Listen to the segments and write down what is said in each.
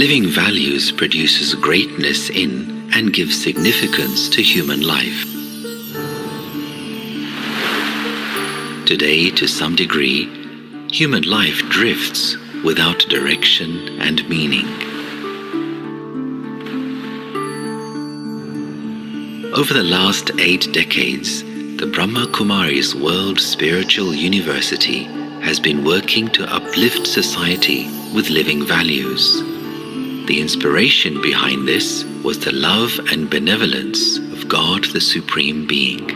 Living values produces greatness in and gives significance to human life. Today, to some degree, human life drifts without direction and meaning. Over the last 8 decades, the Brahma Kumaris World Spiritual University has been working to uplift society with living values. The inspiration behind this was the love and benevolence of God the Supreme Being.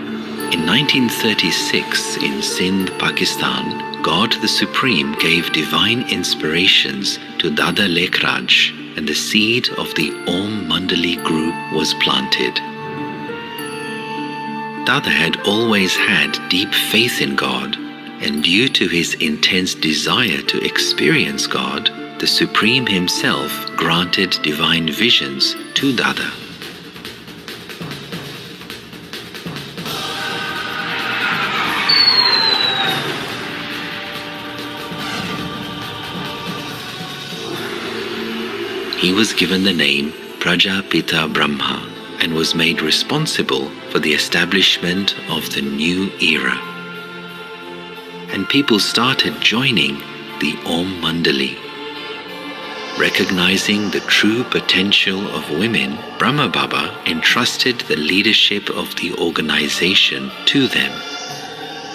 In 1936, in Sindh, Pakistan, God the Supreme gave divine inspirations to Dada Lekhraj, and the seed of the Om Mandali group was planted. Dada had always had deep faith in God, and due to his intense desire to experience God, the Supreme himself granted divine visions to Dada. He was given the name Prajapita Brahma and was made responsible for the establishment of the new era. And people started joining the Om Mandali. Recognizing the true potential of women, Brahma Baba entrusted the leadership of the organization to them.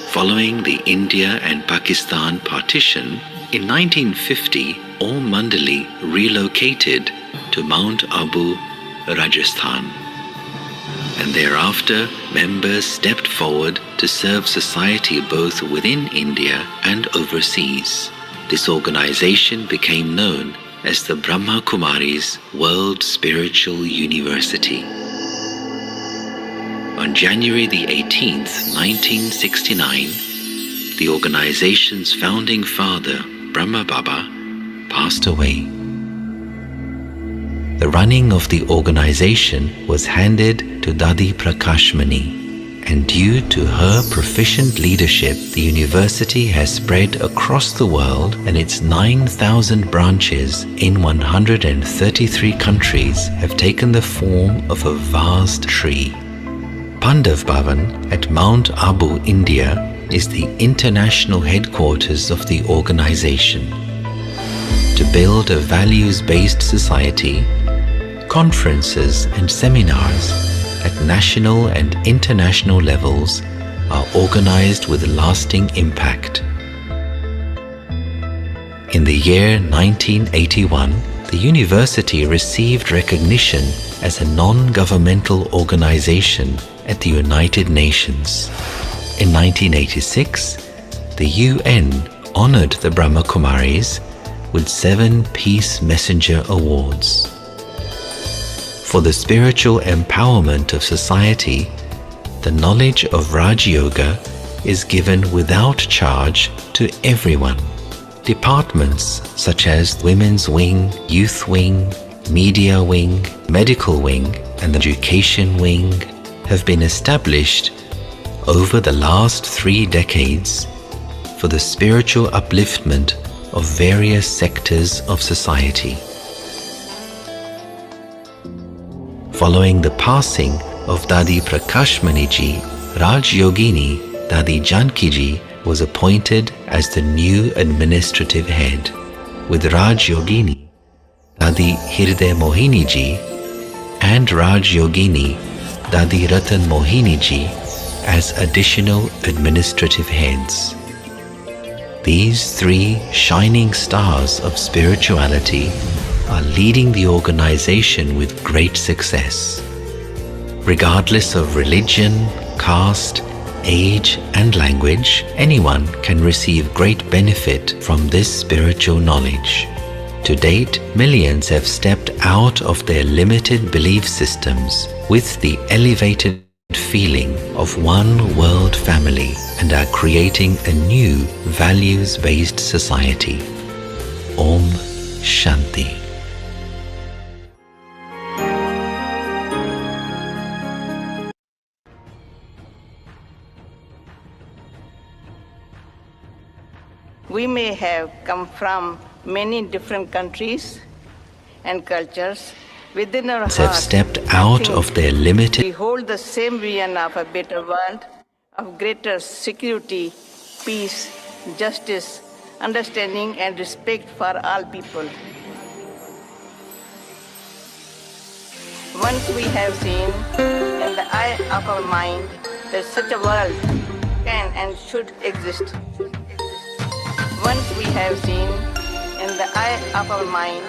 Following the India and Pakistan partition, in 1950, Om Mandali relocated to Mount Abu, Rajasthan. And thereafter, members stepped forward to serve society both within India and overseas. This organization became known as the Brahma Kumaris World Spiritual University. On January the 18th, 1969, the organization's founding father, Brahma Baba, passed away. The running of the organization was handed to Dadi Prakashmani, and due to her proficient leadership, the university has spread across the world, and its 9,000 branches in 133 countries have taken the form of a vast tree. Pandav Bhavan at Mount Abu, India, is the international headquarters of the organization. To build a values-based society, conferences and seminars at national and international levels are organized with lasting impact. In the year 1981, the university received recognition as a non-governmental organization at the United Nations. In 1986, the UN honored the Brahma Kumaris with 7 Peace Messenger Awards. For the spiritual empowerment of society, the knowledge of Raj Yoga is given without charge to everyone. Departments such as Women's Wing, Youth Wing, Media Wing, Medical Wing, and the Education Wing have been established over the last 3 decades for the spiritual upliftment of various sectors of society. Following the passing of Dadi Prakashmani ji, Raj Yogini Dadi Janki ji was appointed as the new administrative head, with Raj Yogini Dadi Hirday Mohini ji and Raj Yogini Dadi Ratan Mohini ji as additional administrative heads. These 3 shining stars of spirituality are leading the organization with great success. Regardless of religion, caste, age, and language, anyone can receive great benefit from this spiritual knowledge. To date, millions have stepped out of their limited belief systems with the elevated feeling of one world family and are creating a new values-based society. Om Shanti. We may have come from many different countries, and cultures within our have hearts. stepped out of their limited We hold the same vision of a better world, of greater security, peace, justice, understanding, and respect for all people. Once we have seen in the eye of our mind that such a world can and should exist. Once we have seen in the eye of our mind,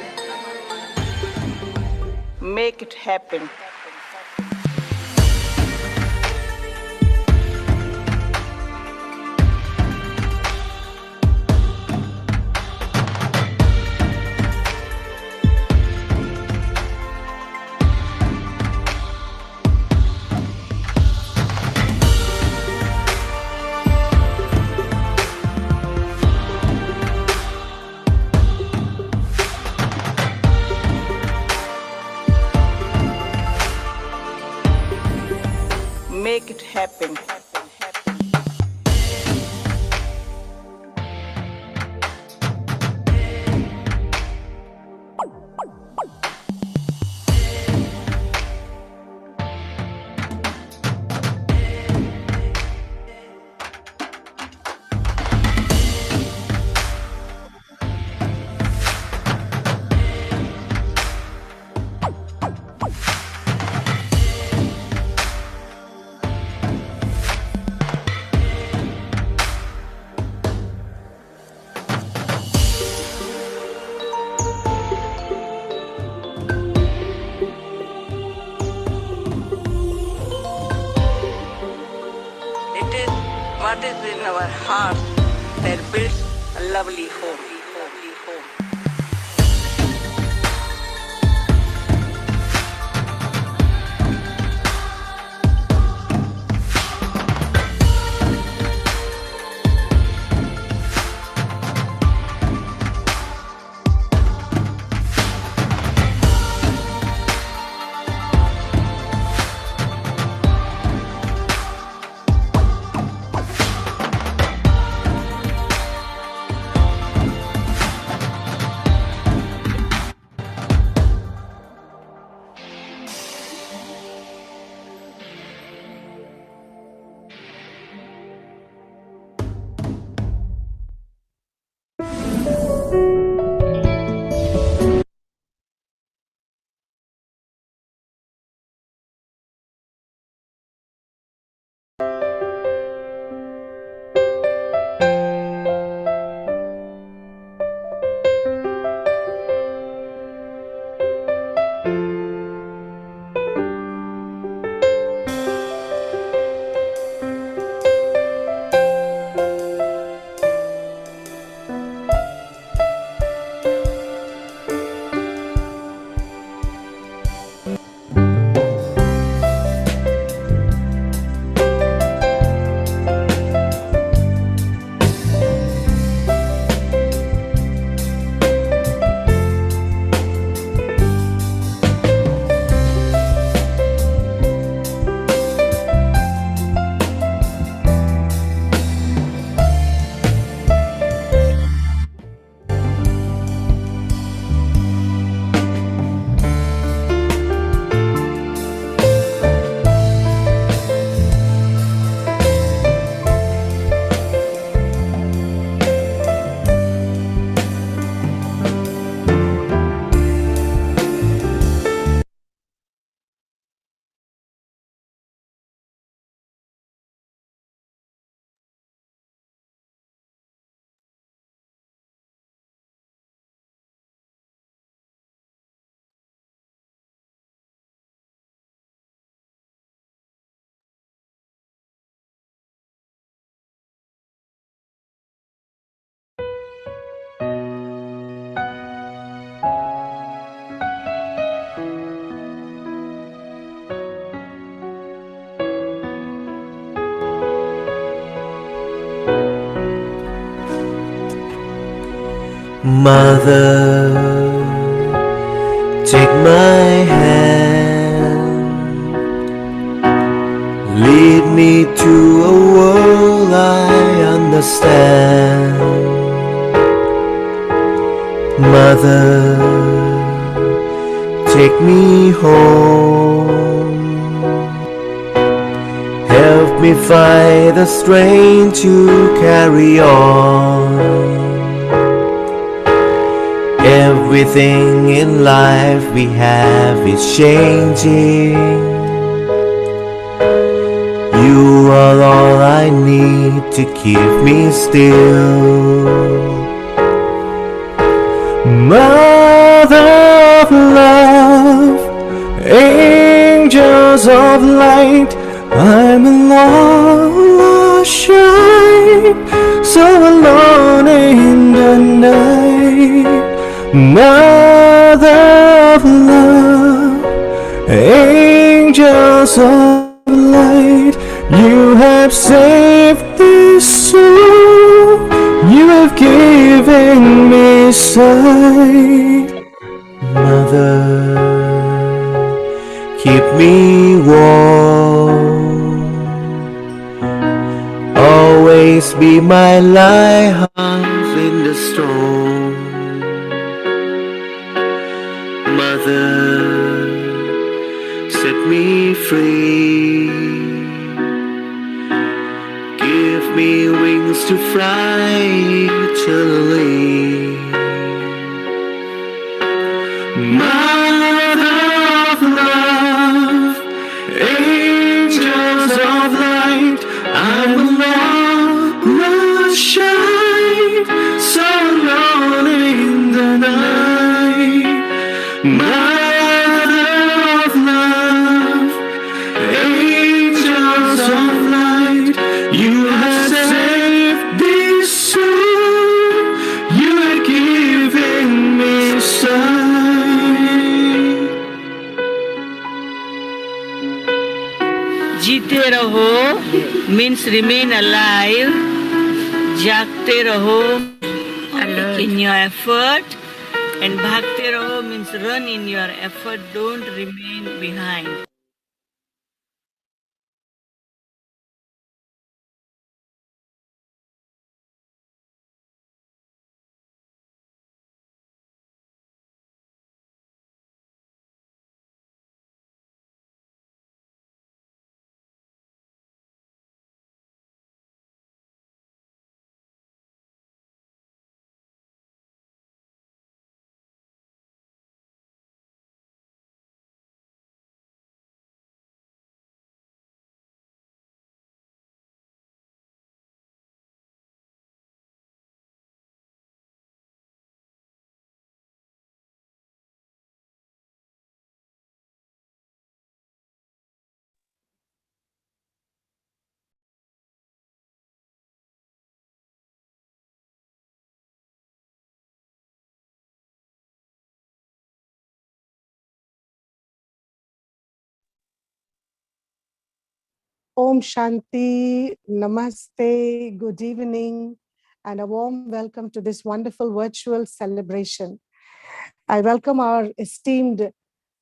make it happen. Make it happen. It is what is in our heart that builds a lovely home. Mother, take my hand, lead me to a world I understand. Mother, take me home. Help me find the strength to carry on. Everything in life we have is changing. You are all I need to keep me still. Mother of love, angels of light, I'm alone, shine, so alone in the night. Mother of love, angels of light, you have saved this soul, you have given me sight. Mother, keep me warm, always be my lighthouse in the storm. Mother, set me free, give me wings to fly eternally. Mother of love, angels of light, I'm alone, shine, so alone in the night. Mother of love, angels of light, you have saved this soul, you have given me sight. जीते रहो means remain alive. जागते रहो in your effort, and भागते रहो means run in your effort. Don't remain behind. Om Shanti, Namaste, good evening, and a warm welcome to this wonderful virtual celebration. I welcome our esteemed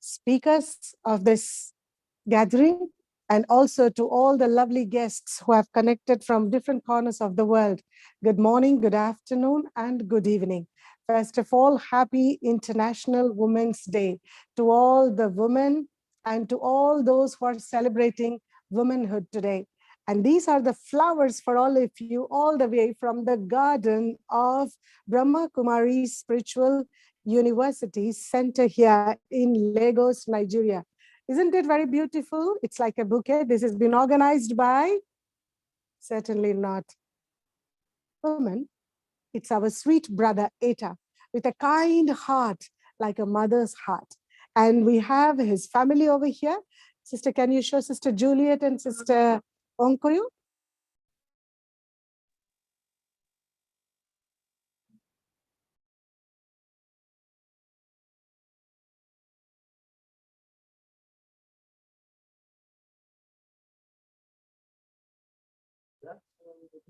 speakers of this gathering and also to all the lovely guests who have connected from different corners of the world. Good morning, good afternoon, and good evening. First of all, happy International Women's Day to all the women and to all those who are celebrating womanhood today. And these are the flowers for all of you, all the way from the garden of Brahma Kumari Spiritual University Center here in Lagos, Nigeria. Isn't it very beautiful? It's like a bouquet. This has been organized by, certainly not woman. It's our sweet brother, Eta, with a kind heart, like a mother's heart. And we have his family over here. Sister, can you show Sister Juliet and Sister Onkoyo?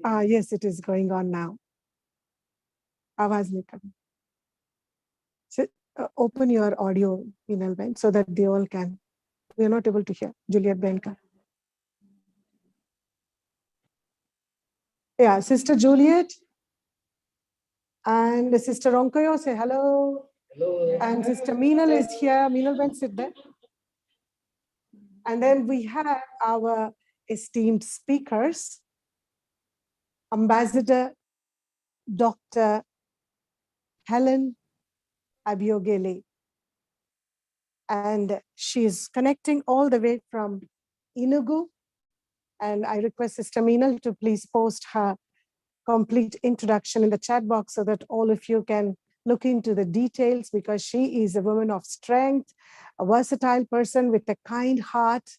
Yes, it is going on now. Awaaz nahi karna. So, open your audio, Vinal Ben, so that they all can. We are not able to hear Juliet Benka. Yeah, Sister Juliet and Sister Onkoyo, say hello. And Sister Meenal is here. Meenal, went sit there. And then we have our esteemed speakers, Ambassador Dr. Helen Abiogele. And she's connecting all the way from Enugu. And I request Sister Meenal to please post her complete introduction in the chat box so that all of you can look into the details, because she is a woman of strength, a versatile person with a kind heart,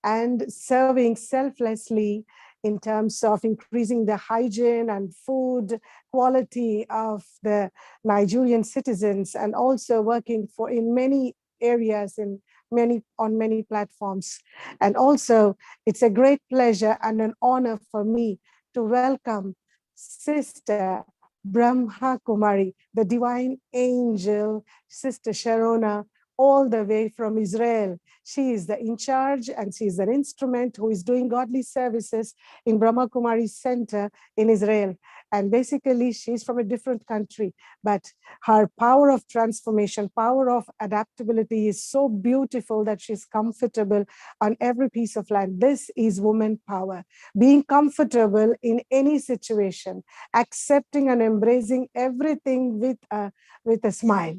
and serving selflessly in terms of increasing the hygiene and food quality of the Nigerian citizens, and also working for in many areas on many platforms. And also, it's a great pleasure and an honor for me to welcome Sister Brahma Kumari, the divine angel, Sister Sharona, all the way from Israel. She is the in charge and she is an instrument who is doing godly services in Brahma Kumari Center in Israel. And basically, she's from a different country, but her power of transformation, power of adaptability is so beautiful that she's comfortable on every piece of land. This is woman power, being comfortable in any situation, accepting and embracing everything with a smile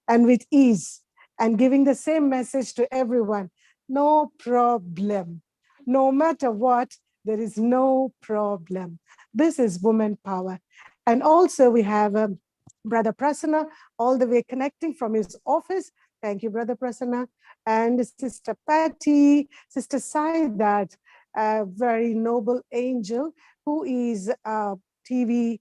and with ease, and giving the same message to everyone. No problem. No matter what, there is no problem. This is woman power. And also we have Brother Prasanna, all the way connecting from his office. Thank you, Brother Prasanna. And Sister Patty, Sister Saidat, a very noble angel who is a TV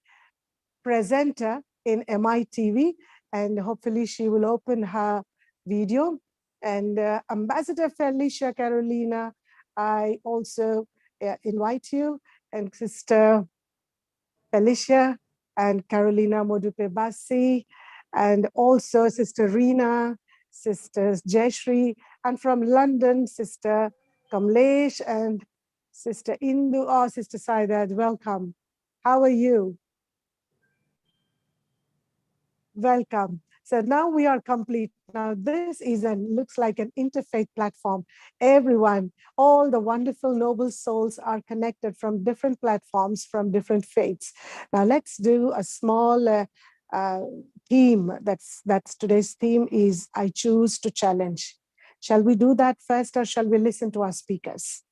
presenter in MITV. And hopefully she will open her video. And Ambassador Felicia Carolina, I also invite you, and Sister Felicia and Carolina Modupe Basi, and also Sister Rina, Sisters Jayashri, and from London, Sister Kamlesh and Sister Indu, or Sister Saidat, welcome. How are you? Welcome. So now we are complete. Now this is looks like an interfaith platform. Everyone, all the wonderful noble souls are connected from different platforms, from different faiths. Now let's do a small theme. That's today's theme is I choose to challenge. Shall we do that first, or shall we listen to our speakers?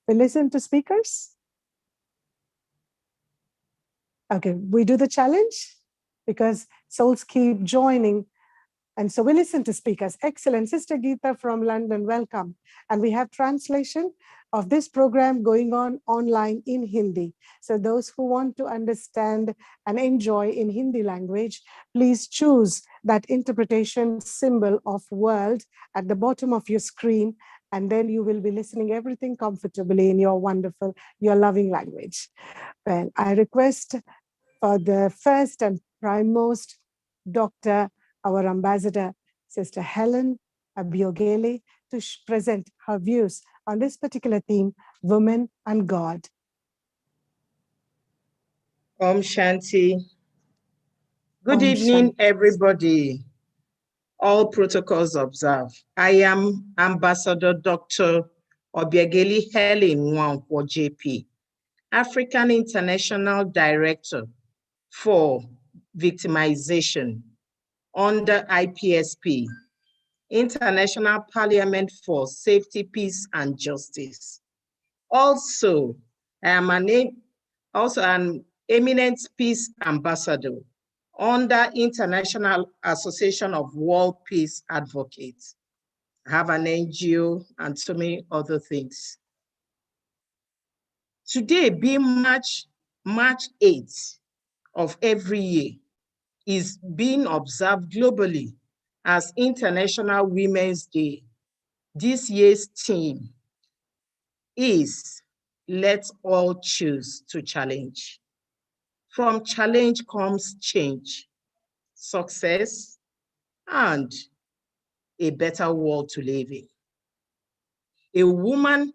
We listen to speakers? Okay, we do the challenge because souls keep joining. And so we listen to speakers. Excellent. Sister Geeta from London, welcome. And we have translation of this program going on online in Hindi. So those who want to understand and enjoy in Hindi language, please choose that interpretation symbol of world at the bottom of your screen. And then you will be listening everything comfortably in your wonderful, your loving language. Well, I request for the first and primemost Dr. our Ambassador, Sister Helen Abiogele, to present her views on this particular theme, Women and God. Om Shanti. Good Om evening, Shanti. everybody. All protocols observed. I am Ambassador Dr. Obiageli Helen Nwankwo JP, African International Director for Victimization under IPSP, International Parliament for Safety, Peace, and Justice. Also, I am an eminent peace ambassador under International Association of World Peace Advocates. I have an NGO and so many other things. Today, being March 8th of every year, is being observed globally as International Women's Day. This year's theme is Let's All Choose to Challenge. From challenge comes change, success, and a better world to live in. A woman,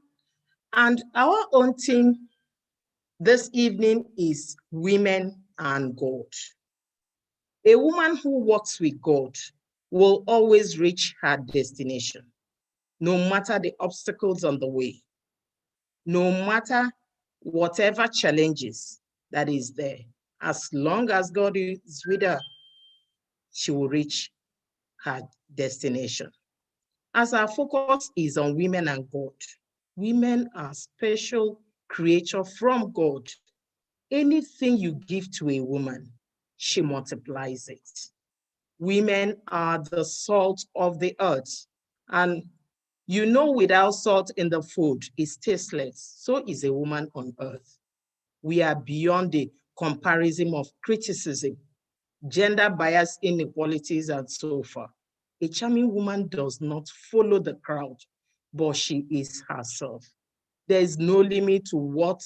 and our own theme this evening is Women and God. A woman who walks with God will always reach her destination, no matter the obstacles on the way, no matter whatever challenges that is there. As long as God is with her, she will reach her destination. As our focus is on women and God, women are special creatures from God. Anything you give to a woman, she multiplies it. Women are the salt of the earth. And you know, without salt in the food, it's tasteless. So is a woman on earth. We are beyond the comparison of criticism, gender bias, inequalities, and so forth. A charming woman does not follow the crowd, but she is herself. There is no limit to what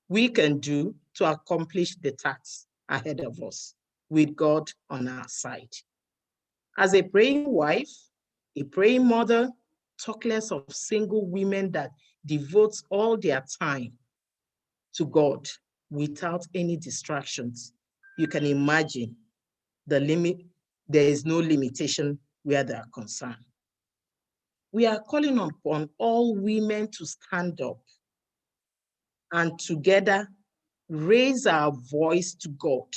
we can do to accomplish the task ahead of us with God on our side. As a praying wife, a praying mother, talk less of single women that devote all their time to God without any distractions. You can imagine the limit, there is no limitation where they are concerned. We are calling upon all women to stand up and together raise our voice to God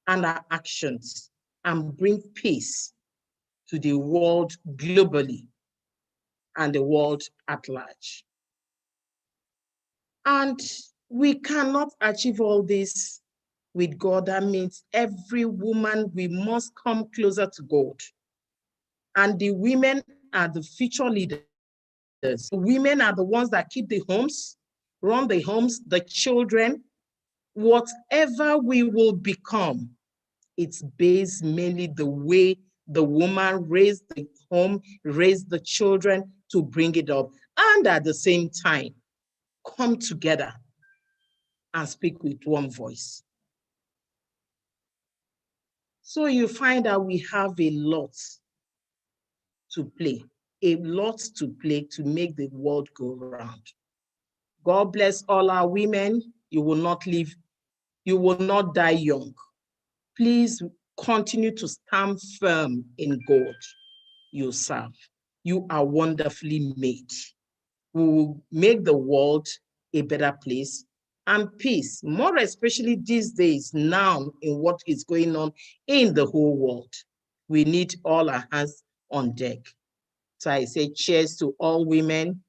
and our actions and bring peace to the world globally and the world at large. And we cannot achieve all this with God. That means every woman, we must come closer to God. And the women are the future leaders. Women are the ones that keep the homes, run the homes, the children. Whatever we will become, it's based mainly the way the woman raised the home, raised the children to bring it up. And at the same time, come together and speak with one voice. So you find that we have a lot to play to make the world go round. God bless all our women. You will not live, you will not die young. Please continue to stand firm in God you serve. You are wonderfully made. We will make the world a better place and peace, more especially these days now in what is going on in the whole world. We need all our hands on deck. So I say cheers to all women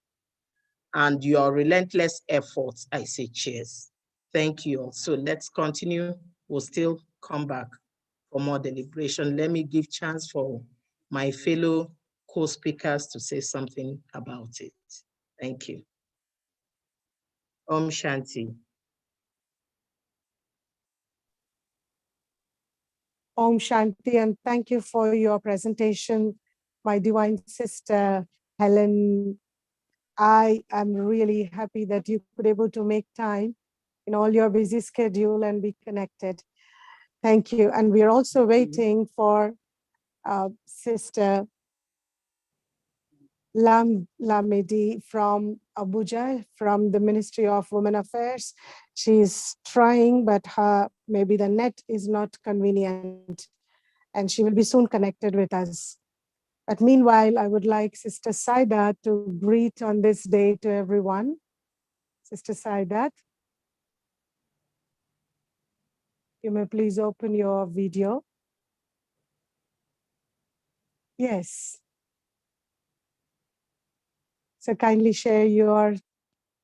and your relentless efforts. I say cheers. Thank you all. So let's continue. We'll still come back for more deliberation. Let me give chance for my fellow co-speakers to say something about it. Thank you. Om Shanti. Om Shanti, and thank you for your presentation, my divine sister, Helen. I am really happy that you could able to make time in all your busy schedule and be connected. Thank you. And we are also waiting for Sister Lamidi from Abuja, from the Ministry of Women Affairs. She's trying, but maybe the net is not convenient, and she will be soon connected with us. But meanwhile, I would like Sister Saidat to greet on this day to everyone. Sister Saidat, you may please open your video. Yes. So kindly share your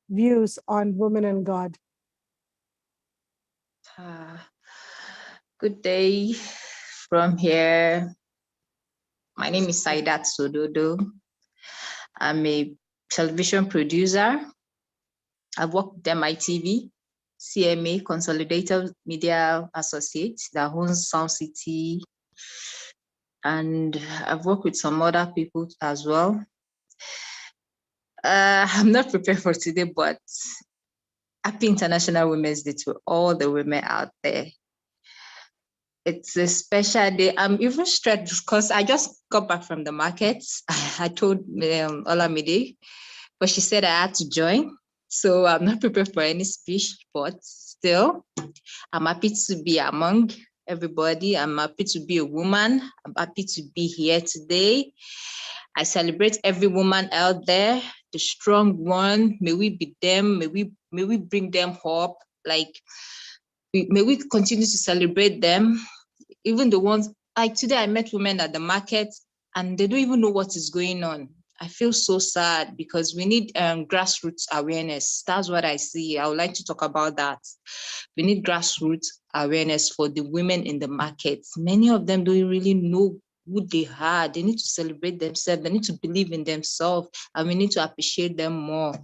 views on women and God. Good day from here. My name is Saidat Sododo. I'm a television producer. I've worked with MITV, CMA, Consolidated Media Associates, that owns Sound City. And I've worked with some other people as well. I'm not prepared for today, but happy International Women's Day to all the women out there. It's a special day. I'm even stressed because I just got back from the market. I told Olamide, but she said I had to join. So I'm not prepared for any speech, but still. I'm happy to be among everybody. I'm happy to be a woman. I'm happy to be here today. I celebrate every woman out there, the strong one. May we be them. May we bring them up. Like, may we continue to celebrate them. Even the ones, like today I met women at the market and they don't even know what is going on. I feel so sad because we need grassroots awareness. That's what I see. I would like to talk about that. We need grassroots awareness for the women in the markets. Many of them don't really know who they are. They need to celebrate themselves. They need to believe in themselves, and we need to appreciate them more.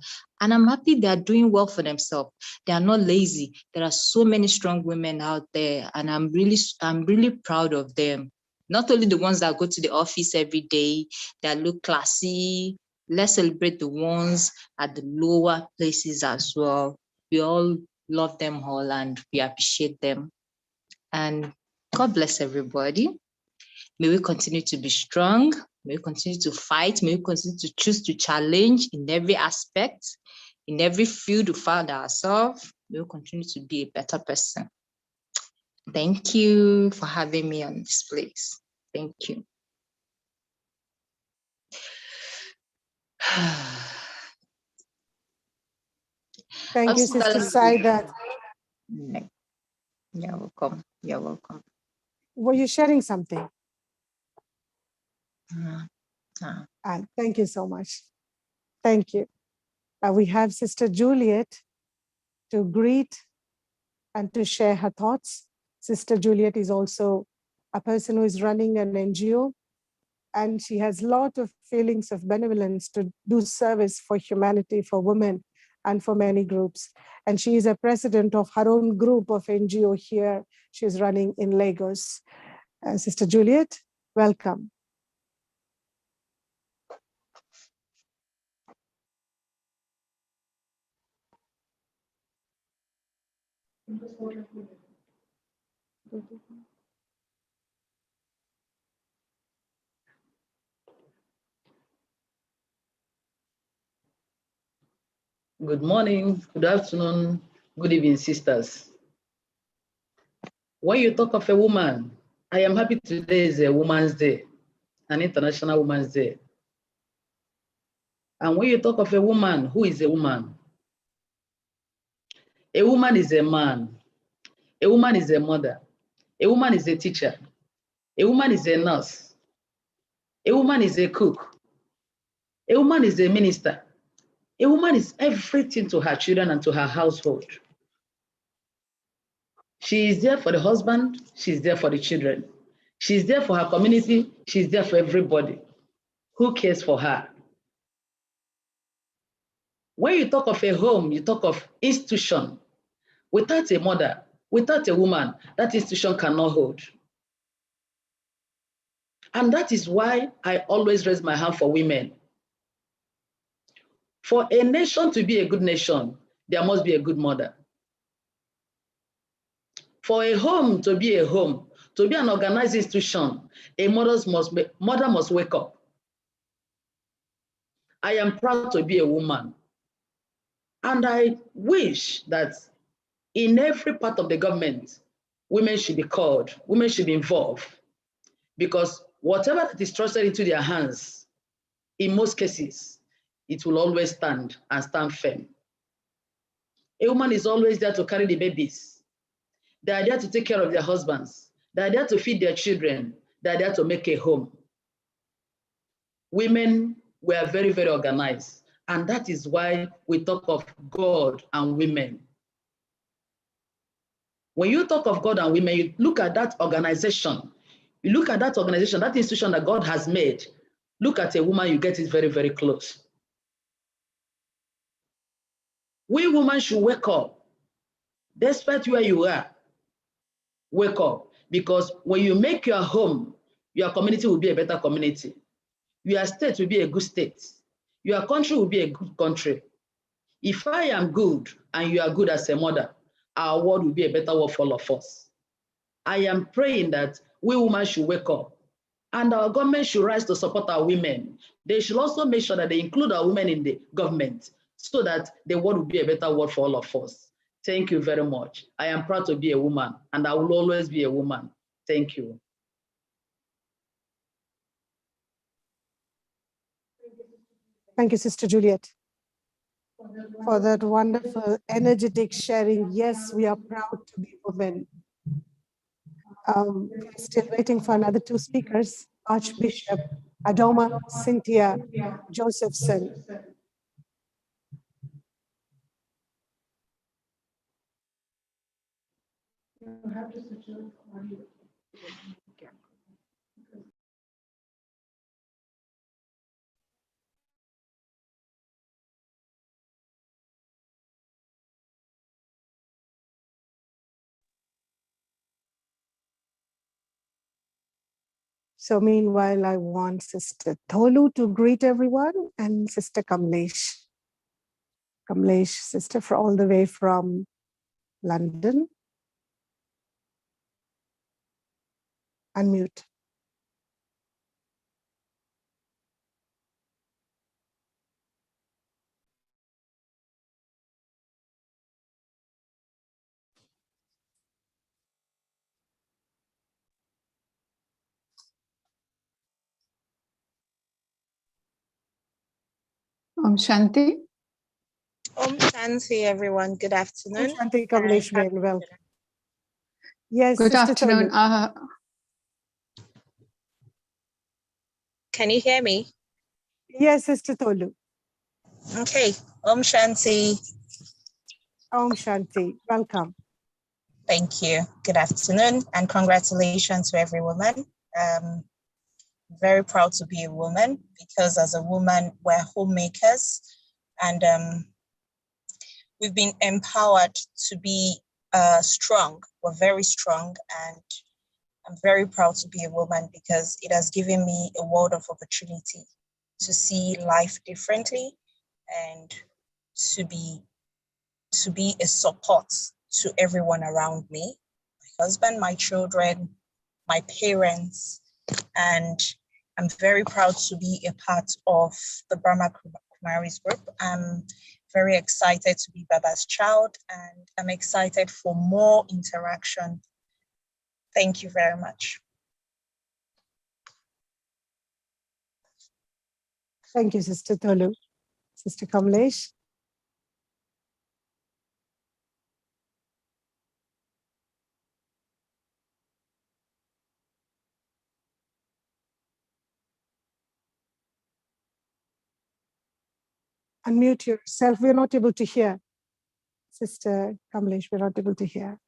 And I'm happy they are doing well for themselves. They are not lazy. There are so many strong women out there, and I'm really proud of them. Not only the ones that go to the office every day, that look classy. Let's celebrate the ones at the lower places as well. We all love them all and we appreciate them. And God bless everybody. May we continue to be strong. May we continue to fight. May we continue to choose to challenge in every aspect, in every field we found ourselves. May we continue to be a better person. Thank you for having me on this place. Thank you. Thank you, Sister Saidat. You're welcome. You're welcome. Were you sharing something? Thank you so much. Thank you. We have Sister Juliet to greet and to share her thoughts. Sister Juliet is also a person who is running an NGO, and she has a lot of feelings of benevolence to do service for humanity, for women, and for many groups. And she is a president of her own group of NGO here. She's running in Lagos. Sister Juliet, welcome. Good morning, good afternoon, good evening, sisters. When you talk of a woman, I am happy today is a Women's Day, an International Women's Day. And when you talk of a woman, who is a woman? A woman is a man. A woman is a mother. A woman is a teacher. A woman is a nurse. A woman is a cook. A woman is a minister. A woman is everything to her children and to her household. She is there for the husband. She's there for the children. She's there for her community. She's there for everybody. Who cares for her? When you talk of a home, you talk of institution. Without a mother, without a woman, that institution cannot hold. And that is why I always raise my hand for women. For a nation to be a good nation, there must be a good mother. For a home to be a home, to be an organized institution, a mother must wake up. I am proud to be a woman. And I wish that in every part of the government, women should be called, women should be involved. Because whatever that is trusted into their hands, in most cases, it will always stand and stand firm. A woman is always there to carry the babies. They are there to take care of their husbands. They are there to feed their children. They are there to make a home. Women were very, very organized. And that is why we talk of God and women. When you talk of God and women, you look at that organization. You look at that organization, that institution that God has made. Look at a woman, you get it very, very close. We women should wake up. Despite where you are, wake up. Because when you make your home, your community will be a better community. Your state will be a good state. Your country will be a good country. If I am good and you are good as a mother, our world will be a better world for all of us. I am praying that we women should wake up and our government should rise to support our women. They should also make sure that they include our women in the government so that the world will be a better world for all of us. Thank you very much. I am proud to be a woman, and I will always be a woman. Thank you. Thank you, Sister Juliet, for that wonderful, energetic sharing. Yes, we are proud to be women. We're still waiting for another two speakers, Archbishop Adoma Cynthia Josephson. So meanwhile, I want Sister Tolu to greet everyone and Sister Kamlesh. Kamlesh, sister, for all the way from London. Unmute. Om Shanti. Om Shanti, everyone. Good afternoon. Om Shanti, Kamlesh, very well. Yes, Good Sister afternoon. Tolu. Can you hear me? Yes, Sister Tolu. Okay. Om Shanti. Om Shanti. Welcome. Thank you. Good afternoon and congratulations to every woman. Very proud to be a woman because as a woman, we're homemakers and we've been empowered to be strong. We're very strong and I'm very proud to be a woman because it has given me a world of opportunity to see life differently and to be a support to everyone around me, my husband, my children, my parents, and I'm very proud to be a part of the Brahma Kumaris group. I'm very excited to be Baba's child and I'm excited for more interaction. Thank you very much. Thank you, Sister Tolu. Sister Kamlesh. Unmute yourself. We're not able to hear. Sister Kamlesh, we're not able to hear.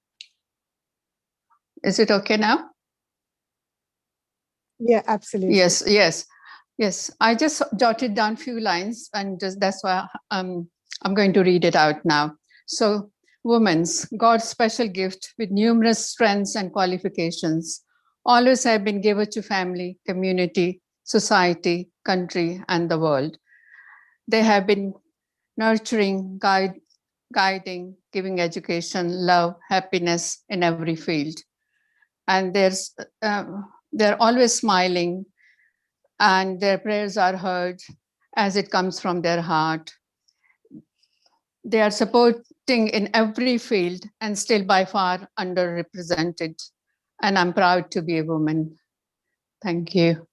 Is it okay now? Yeah, absolutely. Yes. I just jotted down a few lines and that's why I'm going to read it out now. So, women's, God's special gift with numerous strengths and qualifications, always have been given to family, community, society, country, and the world. They have been nurturing, guiding, giving education, love, happiness in every field. And they're always smiling and their prayers are heard as it comes from their heart. They are supporting in every field and still by far underrepresented. And I'm proud to be a woman. Thank you.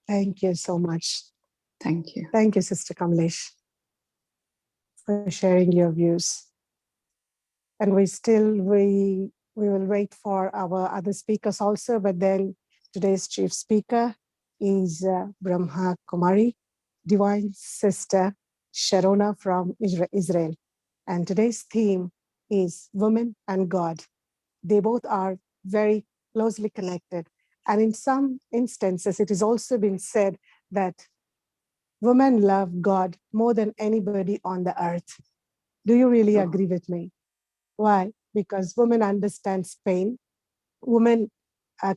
Thank you so much. Thank you. Thank you, Sister Kamlesh, for sharing your views. And we will wait for our other speakers also, but then today's chief speaker is Brahma Kumari, Divine Sister Sharona from Israel. And today's theme is Women and God. They both are very closely connected. And in some instances, it has also been said that women love God more than anybody on the earth. Do you really agree with me? Why? Because women understands pain. Women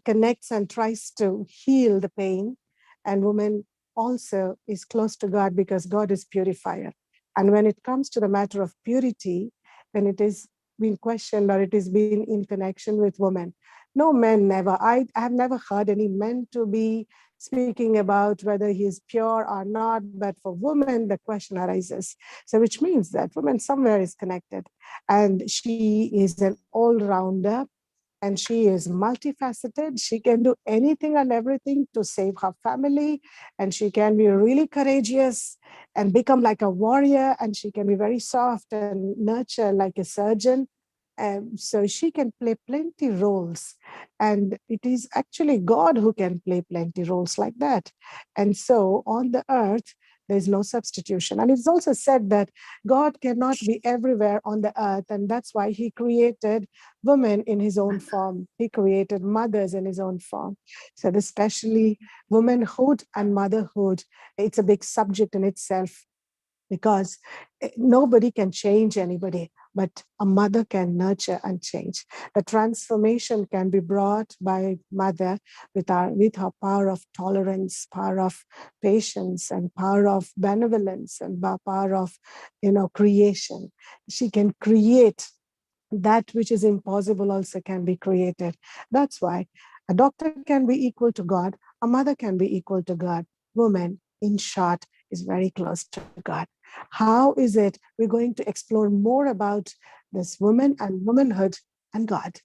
connects and tries to heal the pain. And woman also is close to God because God is purifier. And when it comes to the matter of purity, when it is being questioned or it is being in connection with women, no men never. I have never heard any men to be speaking about whether he is pure or not. But for women, the question arises. So which means that woman somewhere is connected, and she is an all-rounder, and she is multifaceted. She can do anything and everything to save her family, and she can be really courageous and become like a warrior, and she can be very soft and nurture like a surgeon. So she can play plenty roles, and it is actually God who can play plenty roles like that. And so on the earth, there's no substitution. And it's also said that God cannot be everywhere on the earth, and that's why he created women in his own form. He created mothers in his own form. So especially womanhood and motherhood, it's a big subject in itself, because nobody can change anybody, but a mother can nurture and change. The transformation can be brought by mother with her power of tolerance, power of patience, and power of benevolence, and power of creation. She can create that which is impossible also can be created. That's why a doctor can be equal to God, a mother can be equal to God. Woman, in short, is very close to God. How is it? We're going to explore more about this woman and womanhood and God.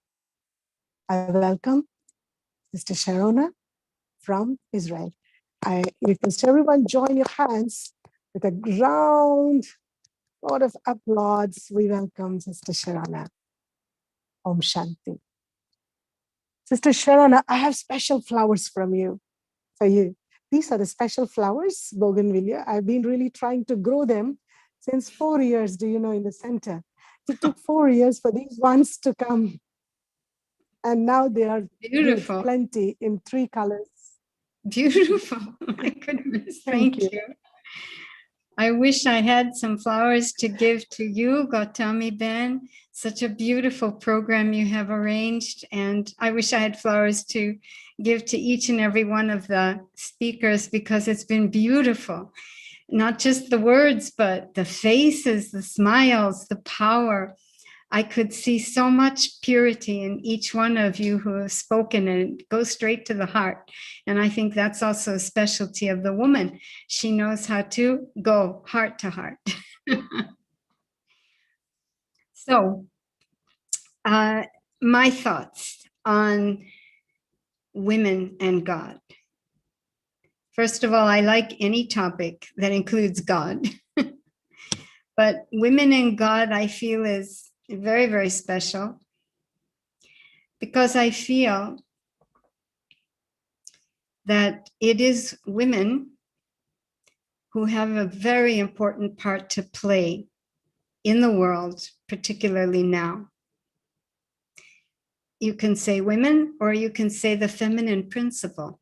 I welcome Sister Sharona from Israel. I request everyone join your hands with a round lot of applause. We welcome Sister Sharona. Om Shanti. Sister Sharona, I have special flowers for you. These are the special flowers, bougainvillea. I've been really trying to grow them since 4 years, in the center. It took 4 years for these ones to come. And now they are beautiful, plenty in 3 colors. Beautiful. My goodness. Thank you. I wish I had some flowers to give to you, Gautami Ben. Such a beautiful program you have arranged. And I wish I had flowers to give to each and every one of the speakers, because it's been beautiful. Not just the words, but the faces, the smiles, the power. I could see so much purity in each one of you who have spoken, and it goes straight to the heart. And I think that's also a specialty of the woman. She knows how to go heart to heart. So, my thoughts on women and God. First of all, I like any topic that includes God. But women and God, I feel, is very, very special, because I feel that it is women who have a very important part to play in the world, particularly now. You can say women, or you can say the feminine principle,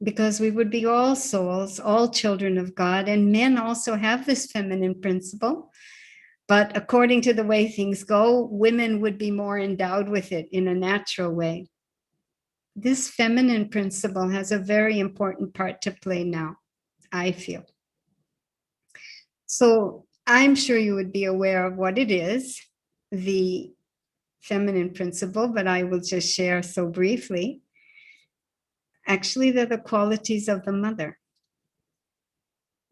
because we would be all souls, all children of God, and men also have this feminine principle. But according to the way things go, women would be more endowed with it in a natural way. This feminine principle has a very important part to play now, I feel. So I'm sure you would be aware of what it is, the feminine principle, but I will just share so briefly. Actually, they're the qualities of the mother.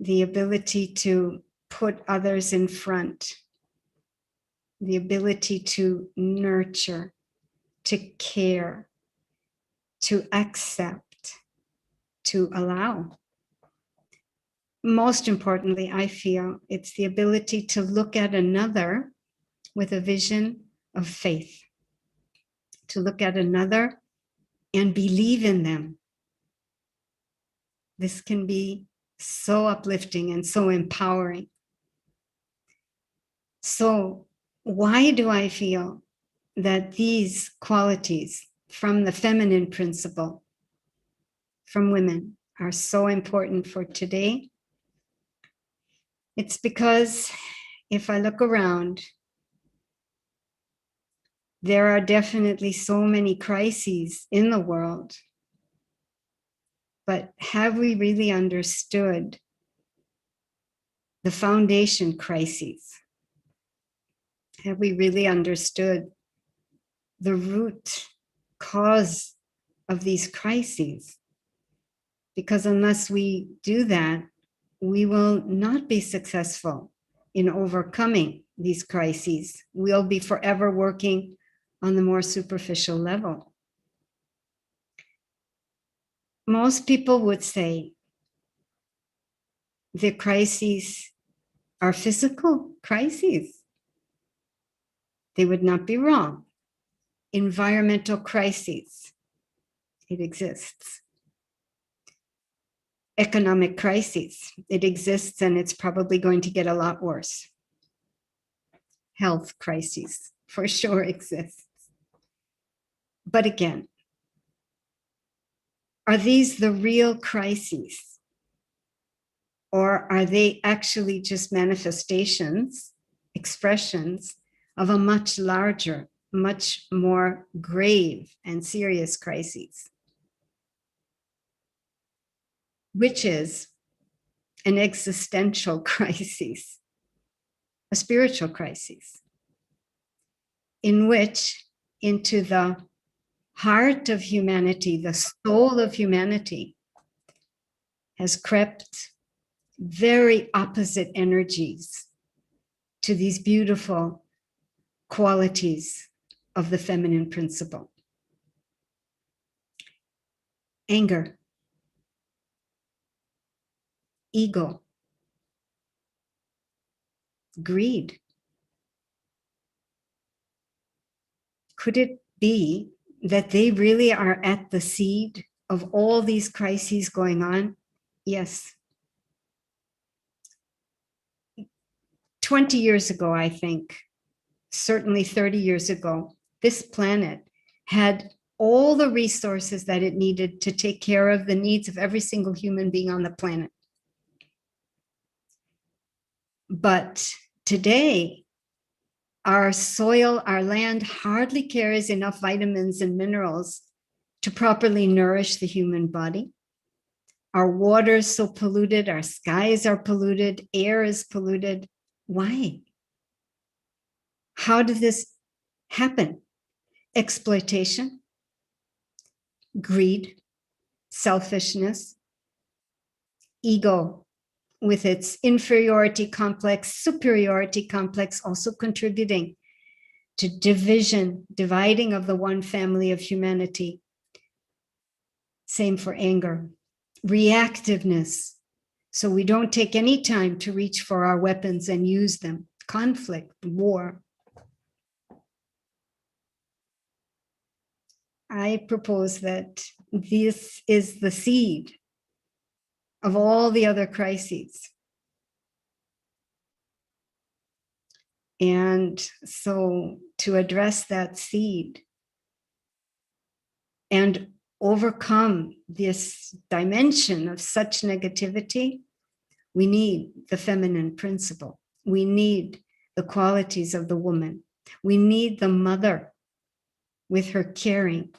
The ability to put others in front, the ability to nurture, to care, to accept, to allow. Most importantly, I feel it's the ability to look at another with a vision of faith, to look at another and believe in them. This can be so uplifting and so empowering. So, why do I feel that these qualities from the feminine principle from women are so important for today? It's because if I look around, there are definitely so many crises in the world. But have we really understood the foundation crises? Have we really understood the root cause of these crises? because unless we do that, we will not be successful in overcoming these crises. We'll be forever working on the more superficial level. Most people would say the crises are physical crises. They would not be wrong. Environmental crises, it exists. Economic crises, it exists, and it's probably going to get a lot worse. Health crises, for sure exists. But again, are these the real crises? Or are they actually just manifestations, expressions of a much larger, much more grave and serious crisis, which is an existential crisis, a spiritual crisis, in which into the heart of humanity, the soul of humanity, has crept very opposite energies to these beautiful qualities of the feminine principle. Anger, ego, greed. Could it be that they really are at the seed of all these crises going on? Yes. 20 years ago, I think, certainly 30 years ago, this planet had all the resources that it needed to take care of the needs of every single human being on the planet. But today, our soil, our land hardly carries enough vitamins and minerals to properly nourish the human body. Our water is so polluted, our skies are polluted, air is polluted. Why? How did this happen? Exploitation, greed, selfishness, ego with its inferiority complex, superiority complex, also contributing to division, dividing of the one family of humanity. Same for anger, reactiveness. So we don't take any time to reach for our weapons and use them. Conflict, war. I propose that this is the seed of all the other crises. And so to address that seed and overcome this dimension of such negativity, we need the feminine principle. We need the qualities of the woman. We need the mother with her caring,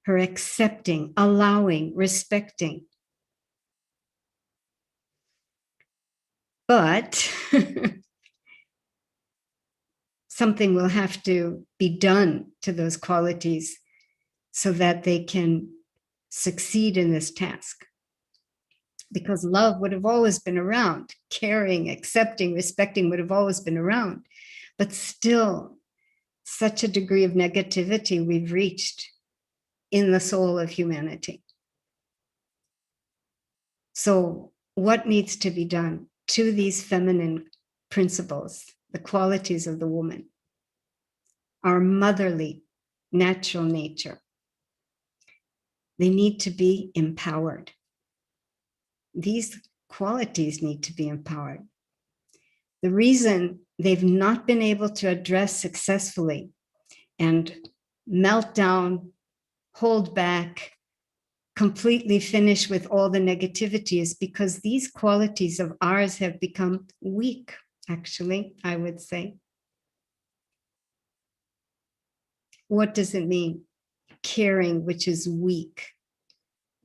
her accepting, allowing, respecting. But something will have to be done to those qualities so that they can succeed in this task. Because love would have always been around, caring, accepting, respecting would have always been around, but still such a degree of negativity we've reached in the soul of humanity. So what needs to be done to these feminine principles, the qualities of the woman, our motherly, natural nature? They need to be empowered. These qualities need to be empowered. The reason they've not been able to address successfully and melt down, hold back, completely finish with all the negativity is because these qualities of ours have become weak, actually, I would say. What does it mean? Caring, which is weak.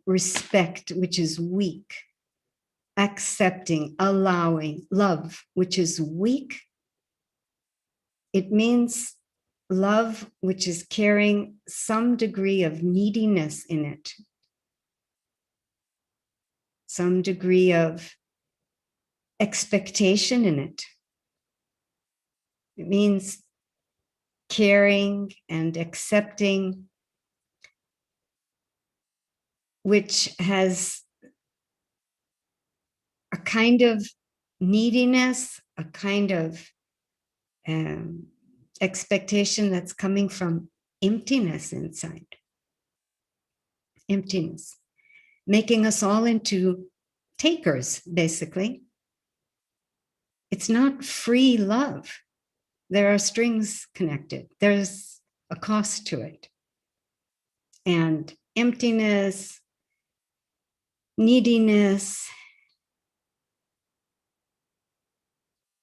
Respect, which is weak. Accepting, allowing, love, which is weak. It means love, which is carrying some degree of neediness in it. some degree of expectation in it. It means caring and accepting, which has a kind of neediness, a kind of expectation that's coming from emptiness inside. Emptiness, making us all into takers, basically. It's not free love. There are strings connected. There's a cost to it. And emptiness, neediness,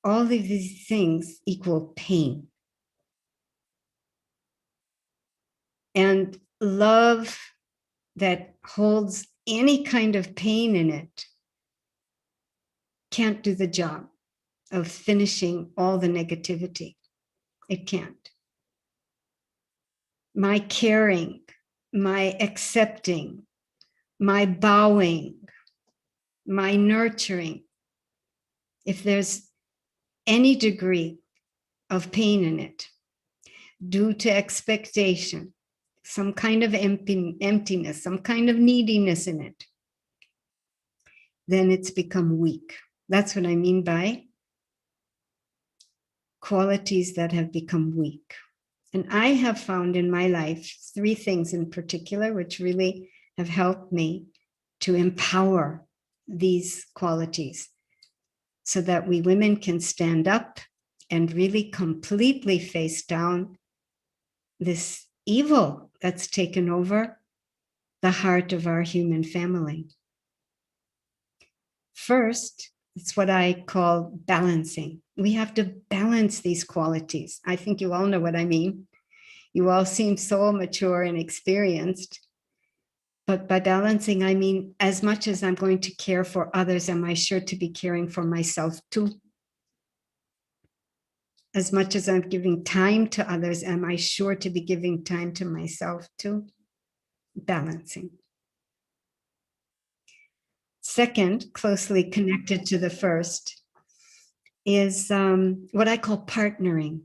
all of these things equal pain. And love that holds any kind of pain in it can't do the job of finishing all the negativity. It can't. My caring, my accepting, my bowing, my nurturing, if there's any degree of pain in it, due to expectation, some kind of emptiness, some kind of neediness in it, then it's become weak. That's what I mean by qualities that have become weak. And I have found in my life 3 things in particular, which really have helped me to empower these qualities so that we women can stand up and really completely face down this evil that's taken over the heart of our human family. First, it's what I call balancing. We have to balance these qualities. I think you all know what I mean. You all seem so mature and experienced. But by balancing, I mean, as much as I'm going to care for others, am I sure to be caring for myself too? As much as I'm giving time to others, am I sure to be giving time to myself too? Balancing. Second, closely connected to the first, is what I call partnering.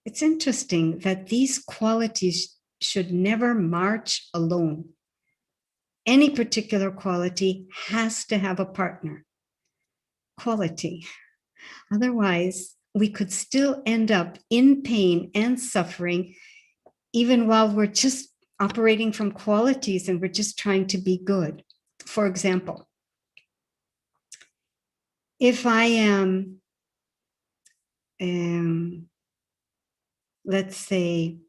It's interesting that these qualities should never march alone. Any particular quality has to have a partner. Quality. Otherwise, we could still end up in pain and suffering, even while we're just operating from qualities and we're just trying to be good. For example, if I am, let's say,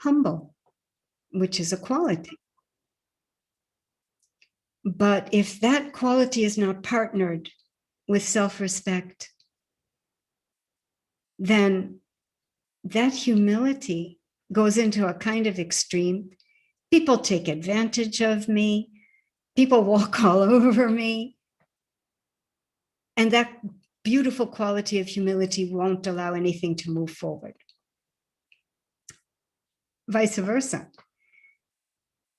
humble, which is a quality, but if that quality is not partnered with self-respect, then that humility goes into a kind of extreme. People take advantage of me. People walk all over me. And that beautiful quality of humility won't allow anything to move forward. Vice versa.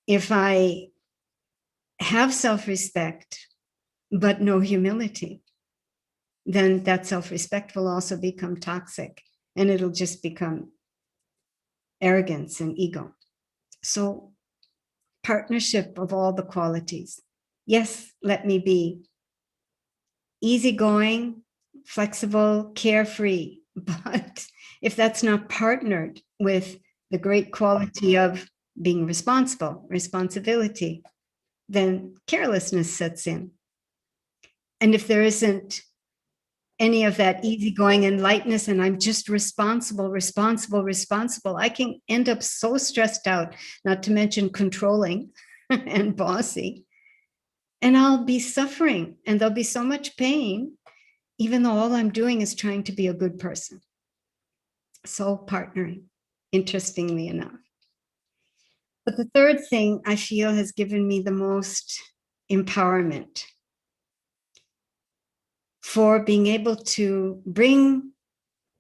If I have self-respect, but no humility, then that self-respect will also become toxic and it'll just become arrogance and ego. So partnership of all the qualities. Yes, let me be easygoing, flexible, carefree, but if that's not partnered with the great quality of being responsible, responsibility, then carelessness sets in. And if there isn't any of that easygoing and lightness, and I'm just responsible, I can end up so stressed out, not to mention controlling and bossy. And I'll be suffering and there'll be so much pain, even though all I'm doing is trying to be a good person. So partnering, interestingly enough. But the third thing I feel has given me the most empowerment for being able to bring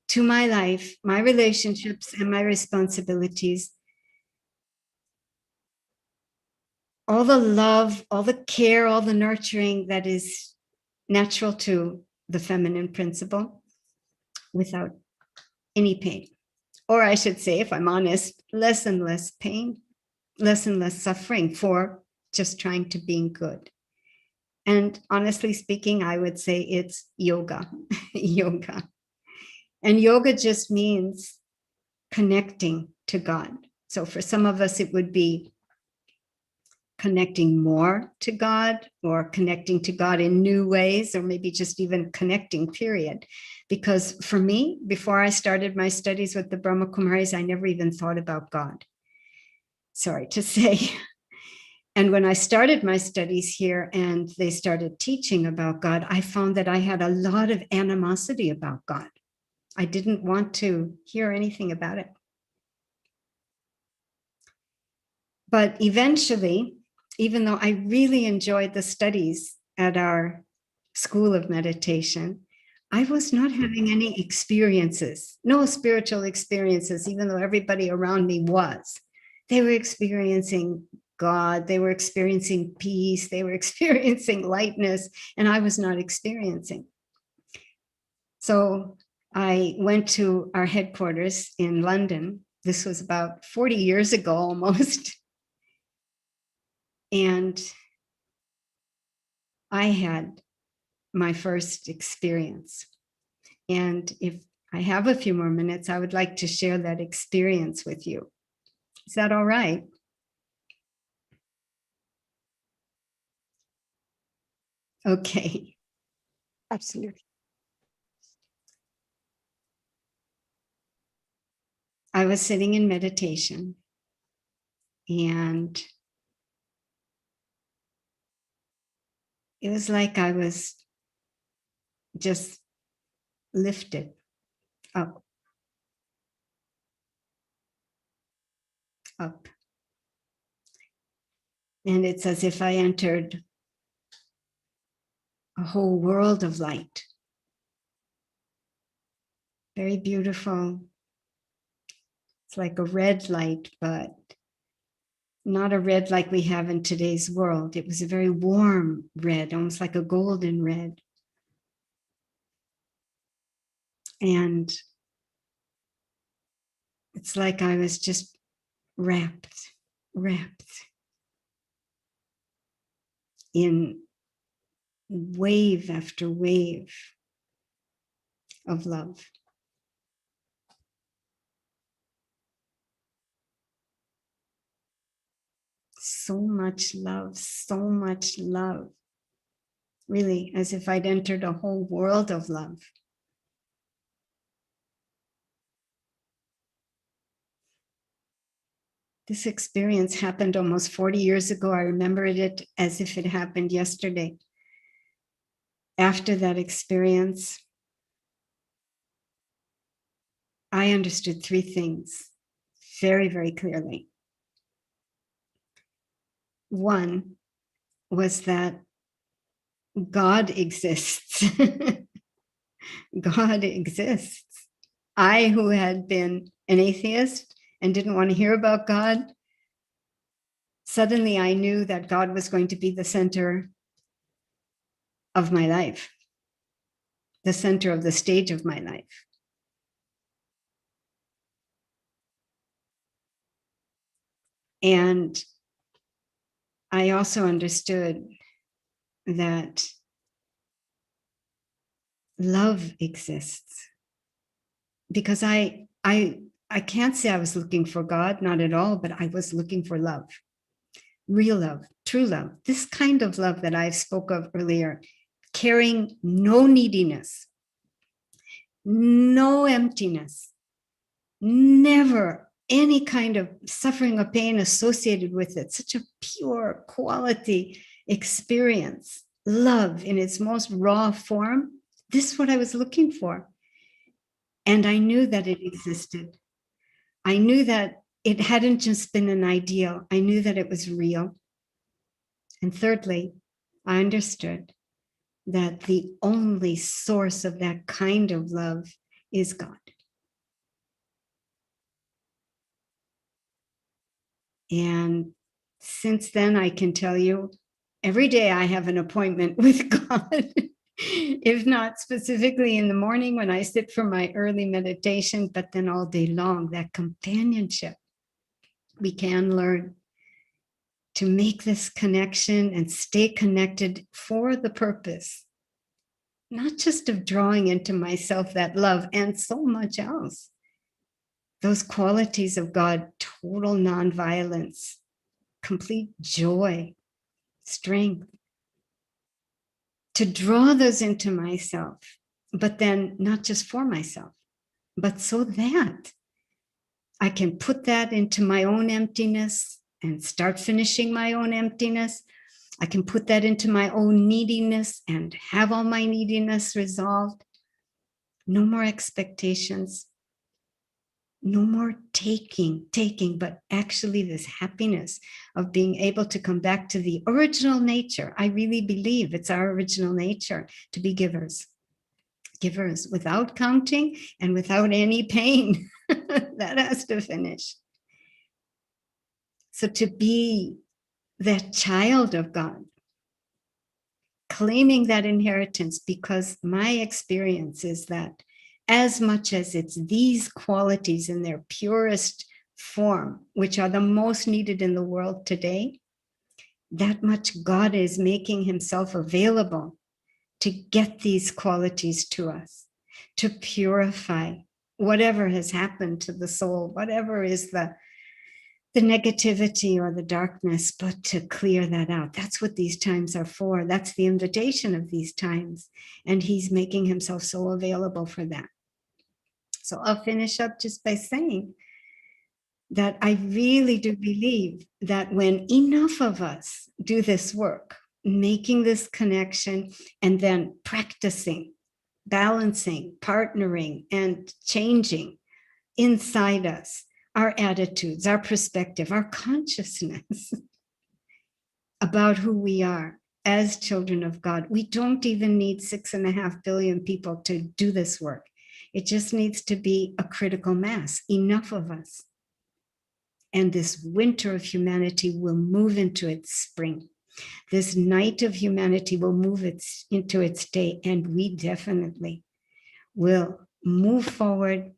to my life, my relationships and my responsibilities, all the love, all the care, all the nurturing that is natural to the feminine principle without any pain. Or I should say, if I'm honest, less and less pain, less and less suffering for just trying to be good. And honestly speaking, I would say it's yoga, yoga. And yoga just means connecting to God. So for some of us, it would be connecting more to God, or connecting to God in new ways, or maybe just even connecting, period. Because for me, before I started my studies with the Brahma Kumaris, I never even thought about God. Sorry to say. And when I started my studies here and they started teaching about God, I found that I had a lot of animosity about God. I didn't want to hear anything about it. But eventually, even though I really enjoyed the studies at our school of meditation, I was not having any experiences, no spiritual experiences, even though everybody around me was. They were experiencing God, they were experiencing peace, they were experiencing lightness, and I was not experiencing. So I went to our headquarters in London. This was about 40 years ago almost. And I had my first experience. And if I have a few more minutes, I would like to share that experience with you. Is that all right? Okay. Absolutely. I was sitting in meditation, and it was like I was just lifted up, up. And it's as if I entered a whole world of light. Very beautiful. It's like a red light, but not a red like we have in today's world. It was a very warm red, almost like a golden red. And it's like I was just wrapped in wave after wave of love. So much love, so much love. Really, as if I'd entered a whole world of love. This experience happened almost 40 years ago. I remember it as if it happened yesterday. After that experience, I understood three things very, very clearly. One was that God exists. God exists. I, who had been an atheist and didn't want to hear about God, suddenly I knew that God was going to be the center of my life, the center of the stage of my life. And I also understood that love exists, because I can't say I was looking for God, not at all, but I was looking for love, real love, true love, this kind of love that I spoke of earlier, carrying no neediness, no emptiness, never any kind of suffering or pain associated with it, such a pure quality experience, love in its most raw form. This is what I was looking for. And I knew that it existed. I knew that it hadn't just been an ideal. I knew that it was real. And thirdly, I understood that the only source of that kind of love is God. And Since then, I can tell you, every day I have an appointment with God. If not specifically in the morning when I sit for my early meditation, but then all day long, that companionship. We can learn to make this connection and stay connected for the purpose, not just of drawing into myself that love and so much else. Those qualities of God, total nonviolence, complete joy, strength, to draw those into myself, but then not just for myself, but so that I can put that into my own emptiness and start finishing my own emptiness. I can put that into my own neediness and have all my neediness resolved. No more expectations. No more taking, but actually this happiness of being able to come back to the original nature. I really believe it's our original nature to be givers. Givers without counting and without any pain. That has to finish. So to be that child of God, claiming that inheritance, because my experience is that as much as it's these qualities in their purest form, which are the most needed in the world today, that much God is making himself available to get these qualities to us, to purify whatever has happened to the soul, whatever is the negativity or the darkness, but to clear that out. That's what these times are for. That's the invitation of these times. And he's making himself so available for that. So I'll finish up just by saying that I really do believe that when enough of us do this work, making this connection and then practicing, balancing, partnering, and changing inside us, our attitudes, our perspective, our consciousness about who we are as children of God. We don't even need 6.5 billion people to do this work. It just needs to be a critical mass, enough of us. And this winter of humanity will move into its spring. This night of humanity will move into its day, and we definitely will move forward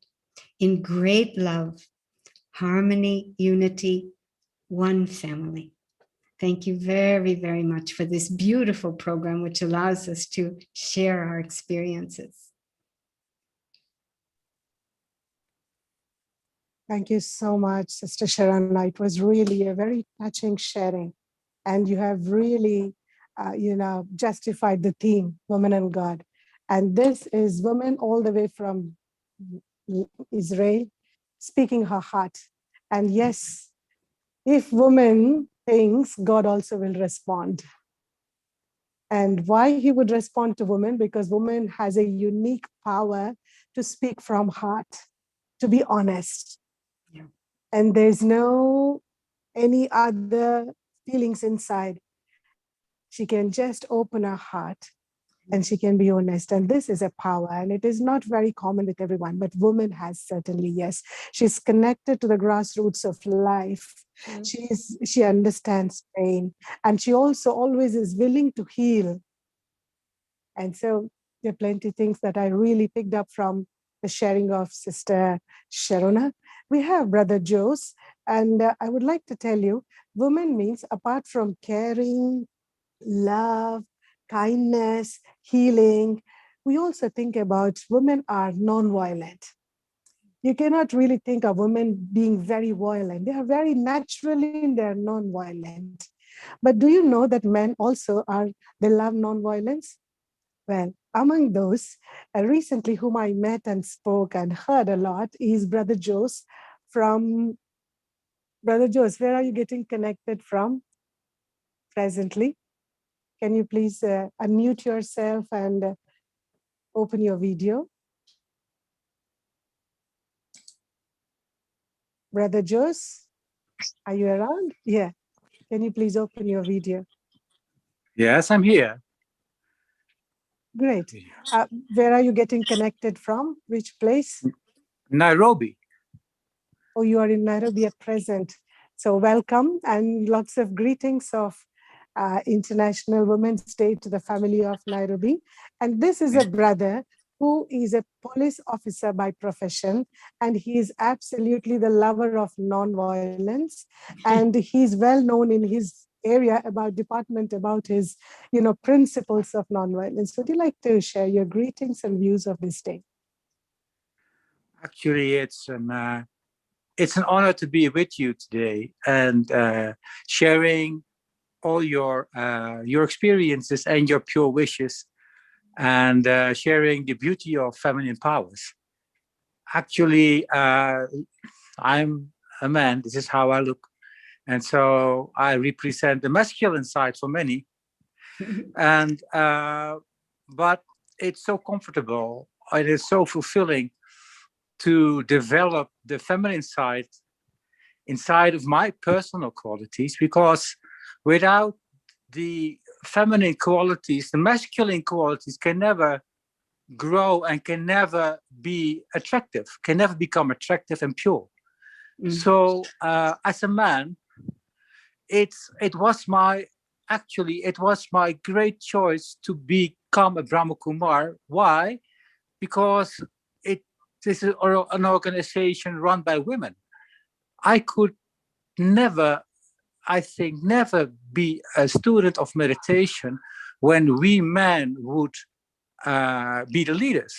in great love, harmony, unity, one family. Thank you very, very much for this beautiful program, which allows us to share our experiences. Thank you so much, Sister Sharana. It was really a very touching sharing. And you have really, justified the theme, Women and God. And this is women all the way from Israel, speaking her heart. And yes, if woman thinks, God also will respond. And why he would respond to women? Because woman has a unique power to speak from heart, to be honest. Yeah. And there's no any other feelings inside. She can just open her heart and she can be honest. And this is a power, and it is not very common with everyone, but woman has certainly, yes. She's connected to the grassroots of life. Mm-hmm. She understands pain, and she also always is willing to heal. And so there are plenty of things that I really picked up from the sharing of Sister Sharona. We have Brother Jose, and I would like to tell you, woman means apart from caring, love, kindness, healing, we also think about women are non-violent. You cannot really think of women being very violent. They are very naturally, they're non-violent. But do you know that men also they love non-violence? Well, among those, recently whom I met and spoke and heard a lot is Brother Jose from, Brother Jose, where are you getting connected from presently? Can you please unmute yourself and open your video? Brother Jose, are you around? Yeah. Can you please open your video? Yes, I'm here. Great. Where are you getting connected from? Which place? Nairobi. Oh, you are in Nairobi at present. So welcome and lots of greetings of International Women's Day to the family of Nairobi. And this is a brother who is a police officer by profession, and he is absolutely the lover of non-violence. And he's well known in his area about his, principles of non-violence. Would you like to share your greetings and views of this day? Actually, it's an honor to be with you today and sharing all your experiences and your pure wishes, and sharing the beauty of feminine powers. Actually, I'm a man. This is how I look, and so I represent the masculine side for many. And but it's so comfortable. It is so fulfilling to develop the feminine side inside of my personal qualities, because without the feminine qualities, the masculine qualities can never grow and can never be attractive, can never become attractive and pure. So as a man, it was my great choice to become a Brahma Kumar. Why? Because this is an organization run by women. I could never be a student of meditation when we men would be the leaders,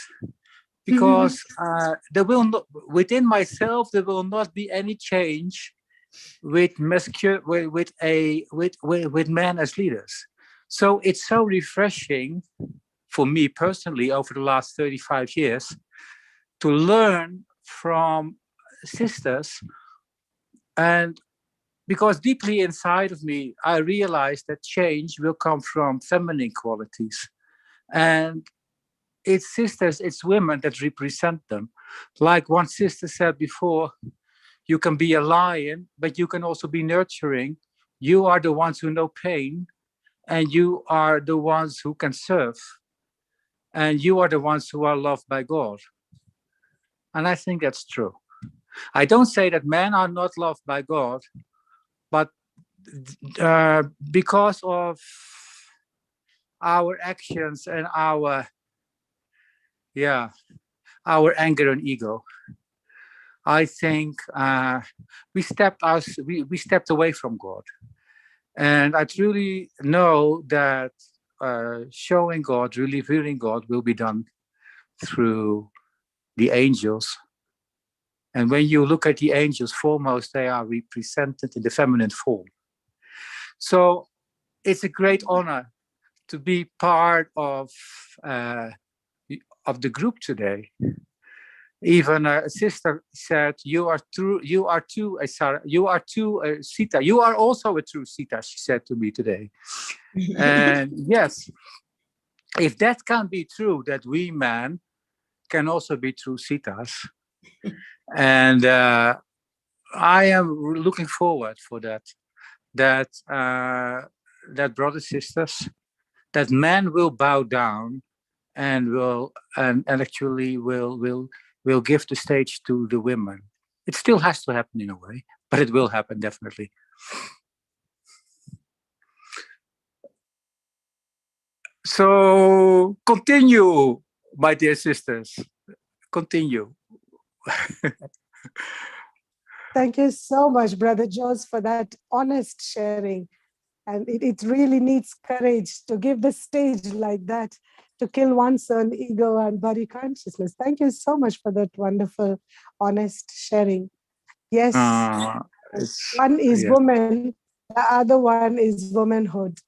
because there will not, within myself, there will not be any change with men as leaders. So it's so refreshing for me personally over the last 35 years to learn from sisters, and because deeply inside of me, I realized that change will come from feminine qualities. And it's sisters, it's women that represent them. Like one sister said before, you can be a lion, but you can also be nurturing. You are the ones who know pain, and you are the ones who can serve. And you are the ones who are loved by God. And I think that's true. I don't say that men are not loved by God, but because of our actions and our anger and ego, I think we stepped away from God. And I truly know that showing God, revealing God, will be done through the angels. And when you look at the angels, foremost, they are represented in the feminine form. So it's a great honor to be part of the group today. Even a sister said, "You are too, Sita. You are also a true Sita," she said to me today. And yes, if that can be true, that we men can also be true Sitas. And I am looking forward for that brothers, sisters, that men will bow down and will give the stage to the women. It still has to happen in a way, but it will happen definitely. So continue, my dear sisters. Continue. Thank you so much, Brother Jos, for that honest sharing. And it really needs courage to give the stage like that, to kill one's own ego and body consciousness. Thank you so much for that wonderful, honest sharing. Yes, one is woman, the other one is womanhood.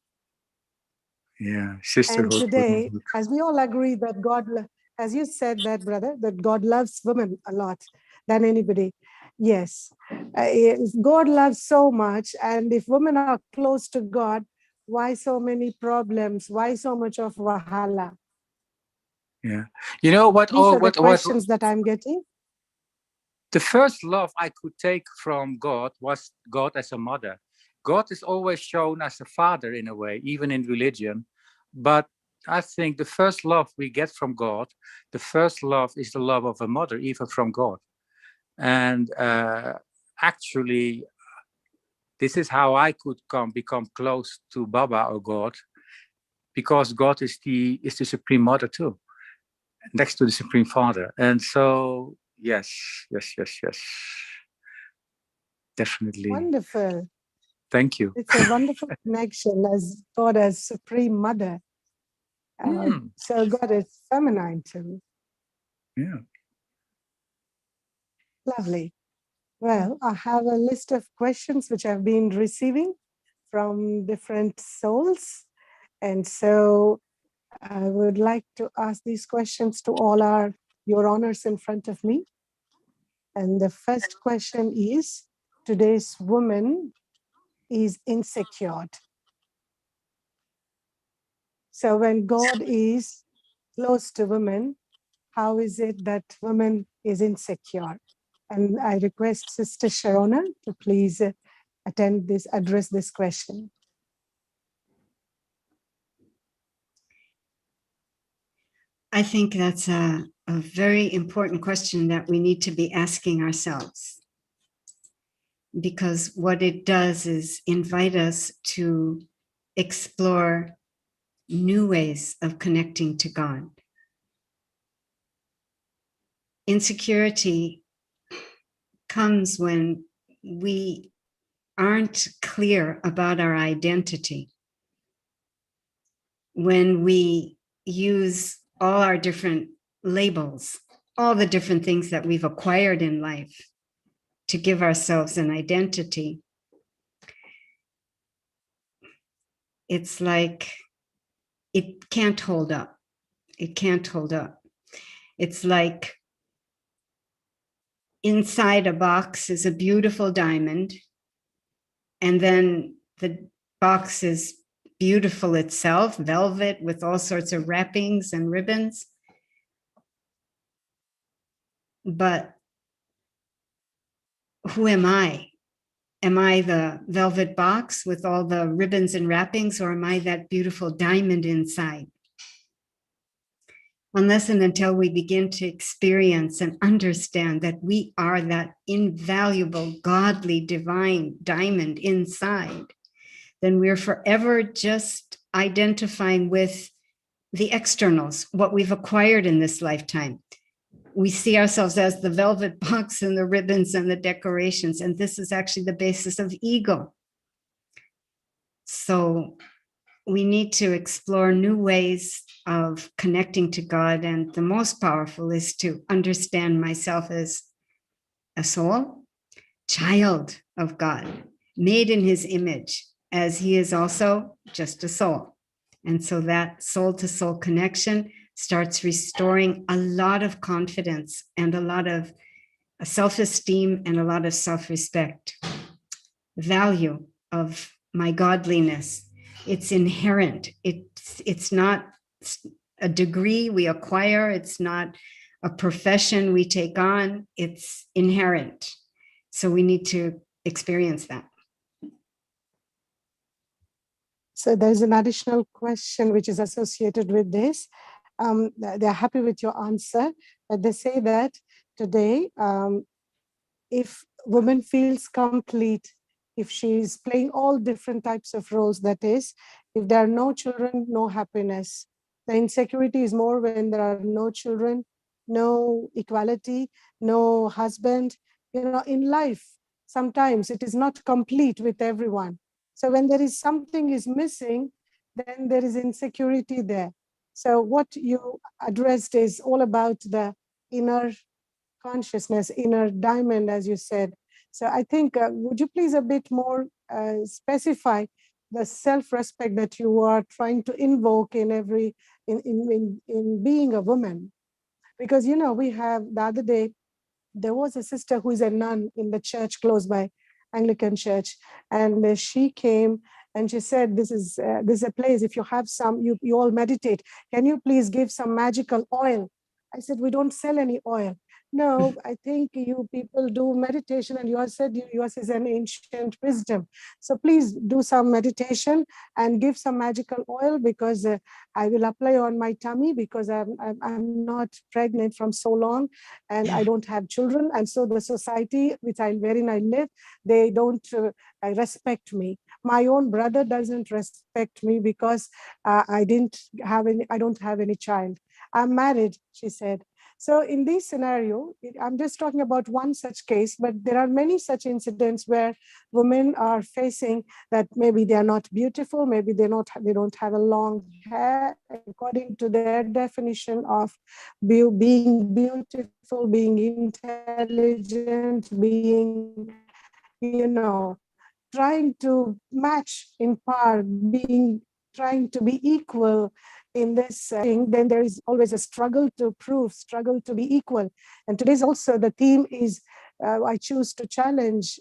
Yeah, sisterhood. And today, as we all agree that God, as you said that, brother, that God loves women a lot than anybody. Yes, God loves so much. And if women are close to God, why so many problems? Why so much of Wahala? Yeah. You know what? These are the questions that I'm getting. The first love I could take from God was God as a mother. God is always shown as a father in a way, even in religion. But I think the first love we get from God, the first love is the love of a mother, even from God. And actually, this is how I could become close to Baba or God, because God is the Supreme Mother too, next to the Supreme Father. And so, yes. Definitely. Wonderful. Thank you. It's a wonderful connection as God as Supreme Mother. So God is feminine too. Yeah. Lovely. Well, I have a list of questions which I've been receiving from different souls. And so I would like to ask these questions to all your honors in front of me. And the first question is, today's woman is insecure. So when God is close to women, how is it that woman is insecure? And I request Sister Sharona to please address this question. I think that's a very important question that we need to be asking ourselves, because what it does is invite us to explore new ways of connecting to God. Insecurity comes when we aren't clear about our identity, when we use all our different labels, all the different things that we've acquired in life to give ourselves an identity. It's like it can't hold up. It can't hold up. It's like inside a box is a beautiful diamond, and then the box is beautiful itself, velvet with all sorts of wrappings and ribbons. But who am I? Am I the velvet box with all the ribbons and wrappings, or am I that beautiful diamond inside? Unless and until we begin to experience and understand that we are that invaluable, godly, divine diamond inside, then we're forever just identifying with the externals, what we've acquired in this lifetime. We see ourselves as the velvet box and the ribbons and the decorations, and this is actually the basis of ego. So we need to explore new ways of connecting to God, and the most powerful is to understand myself as a soul, child of God, made in his image, as he is also just a soul. And so that soul-to-soul connection starts restoring a lot of confidence and a lot of self-esteem and a lot of self-respect. Value of my godliness, it's inherent. It's not a degree we acquire. It's not a profession we take on. It's inherent. So we need to experience that. So there's an additional question which is associated with this. They're happy with your answer, but they say that today, if woman feels complete, if she's playing all different types of roles, that is, if there are no children, no happiness. The insecurity is more when there are no children, no equality, no husband. In life, sometimes it is not complete with everyone. So when there is something is missing, then there is insecurity there. So what you addressed is all about the inner consciousness, inner diamond, as you said. So I think, would you please a bit more specify the self-respect that you are trying to invoke in being a woman? Because, we have the other day, there was a sister who is a nun in the church close by, Anglican church, and she came and she said, this is a place, if you have some, you all meditate, can you please give some magical oil? I said, we don't sell any oil. No, I think you people do meditation, and yours said yours is an ancient wisdom. So please do some meditation and give some magical oil, because I will apply on my tummy, because I'm not pregnant from so long, and I don't have children, and so the society wherein I live, they don't respect me. My own brother doesn't respect me because I don't have any child. I'm married, she said. So in this scenario, I'm just talking about one such case, but there are many such incidents where women are facing that maybe they are not beautiful, maybe they don't have a long hair according to their definition of being beautiful, being intelligent, being, trying to match in par, trying to be equal in this thing. Then there is always a struggle to prove, struggle to be equal. And today's also the theme is, I choose to challenge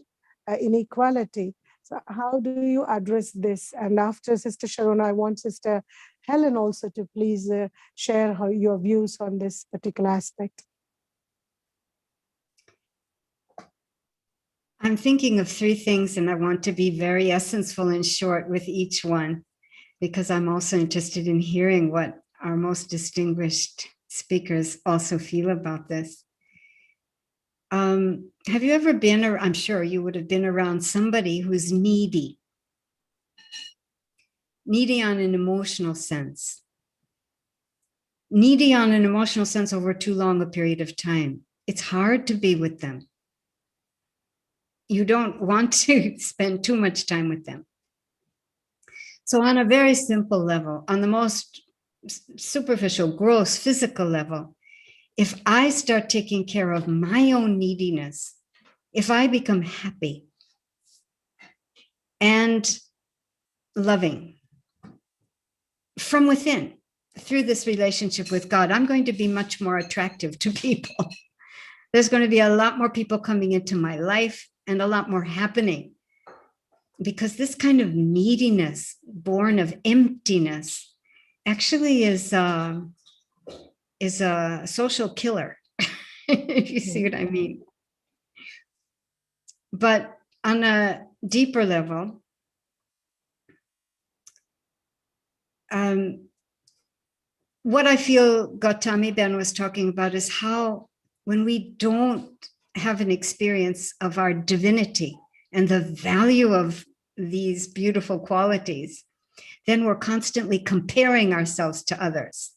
inequality. So how do you address this? And after Sister Sharon, I want Sister Helen also to please share your views on this particular aspect. I'm thinking of three things, and I want to be very essential and short with each one, because I'm also interested in hearing what our most distinguished speakers also feel about this. Have you ever been, or I'm sure you would have been around somebody who's needy on an emotional sense, over too long a period of time? It's hard to be with them. You don't want to spend too much time with them. So on a very simple level, on the most superficial, gross, physical level, if I start taking care of my own neediness, if I become happy and loving from within through this relationship with God, I'm going to be much more attractive to people. There's going to be a lot more people coming into my life and a lot more happening, because this kind of neediness born of emptiness actually is a social killer, if you see what I mean. But on a deeper level, what I feel Gautami Ben was talking about is how when we don't have an experience of our divinity and the value of these beautiful qualities, then we're constantly comparing ourselves to others.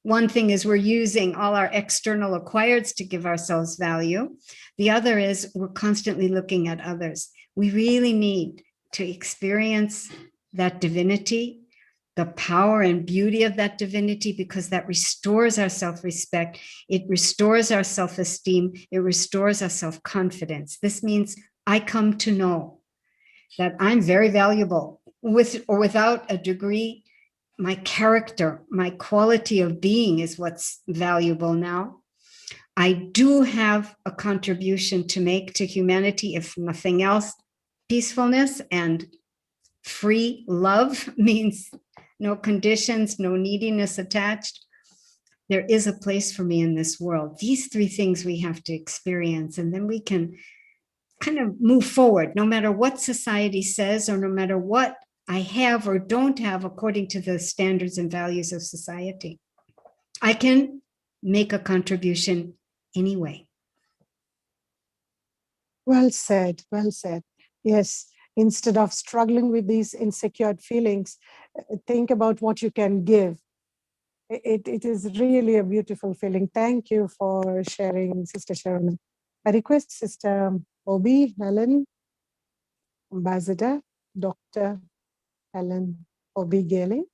One thing is we're using all our external acquireds to give ourselves value. The other is we're constantly looking at others. We really need to experience that divinity, the power and beauty of that divinity, because that restores our self-respect. It restores our self-esteem. It restores our self-confidence. This means I come to know that I'm very valuable, with or without a degree. My character, my quality of being is what's valuable now. I do have a contribution to make to humanity, if nothing else. Peacefulness and free love means no conditions, no neediness attached. There is a place for me in this world. These three things we have to experience, and then we can kind of move forward, no matter what society says, or no matter what I have or don't have according to the standards and values of society. I can make a contribution anyway. Well said, well said. Yes, instead of struggling with these insecure feelings, think about what you can give. It is really a beautiful feeling. Thank you for sharing, Sister Sharon. I request Sister Obi, Helen, Ambassador, Dr. Helen Obi Gale.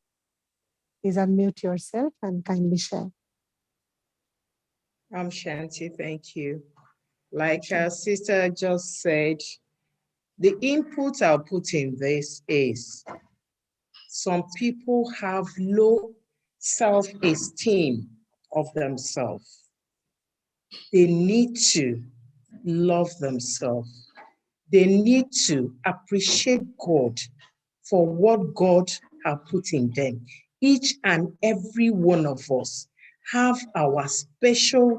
Please unmute yourself and kindly share. Shanti, thank you. Like our sister just said, the input I'll put in this is some people have low self-esteem of themselves. They need to love themselves. They need to appreciate God for what God has put in them. Each and every one of us have our special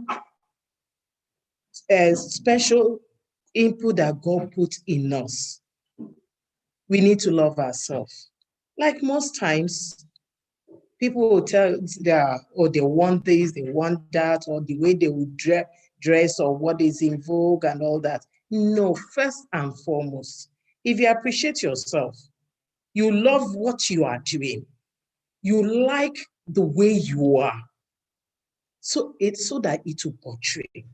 special input that God put in us. We need to love ourselves. Like most times, people will tell they want this, they want that, or the way they would dress or what is in vogue and all that. No, first and foremost, if you appreciate yourself, you love what you are doing, you like the way you are, so it's so that it will portray.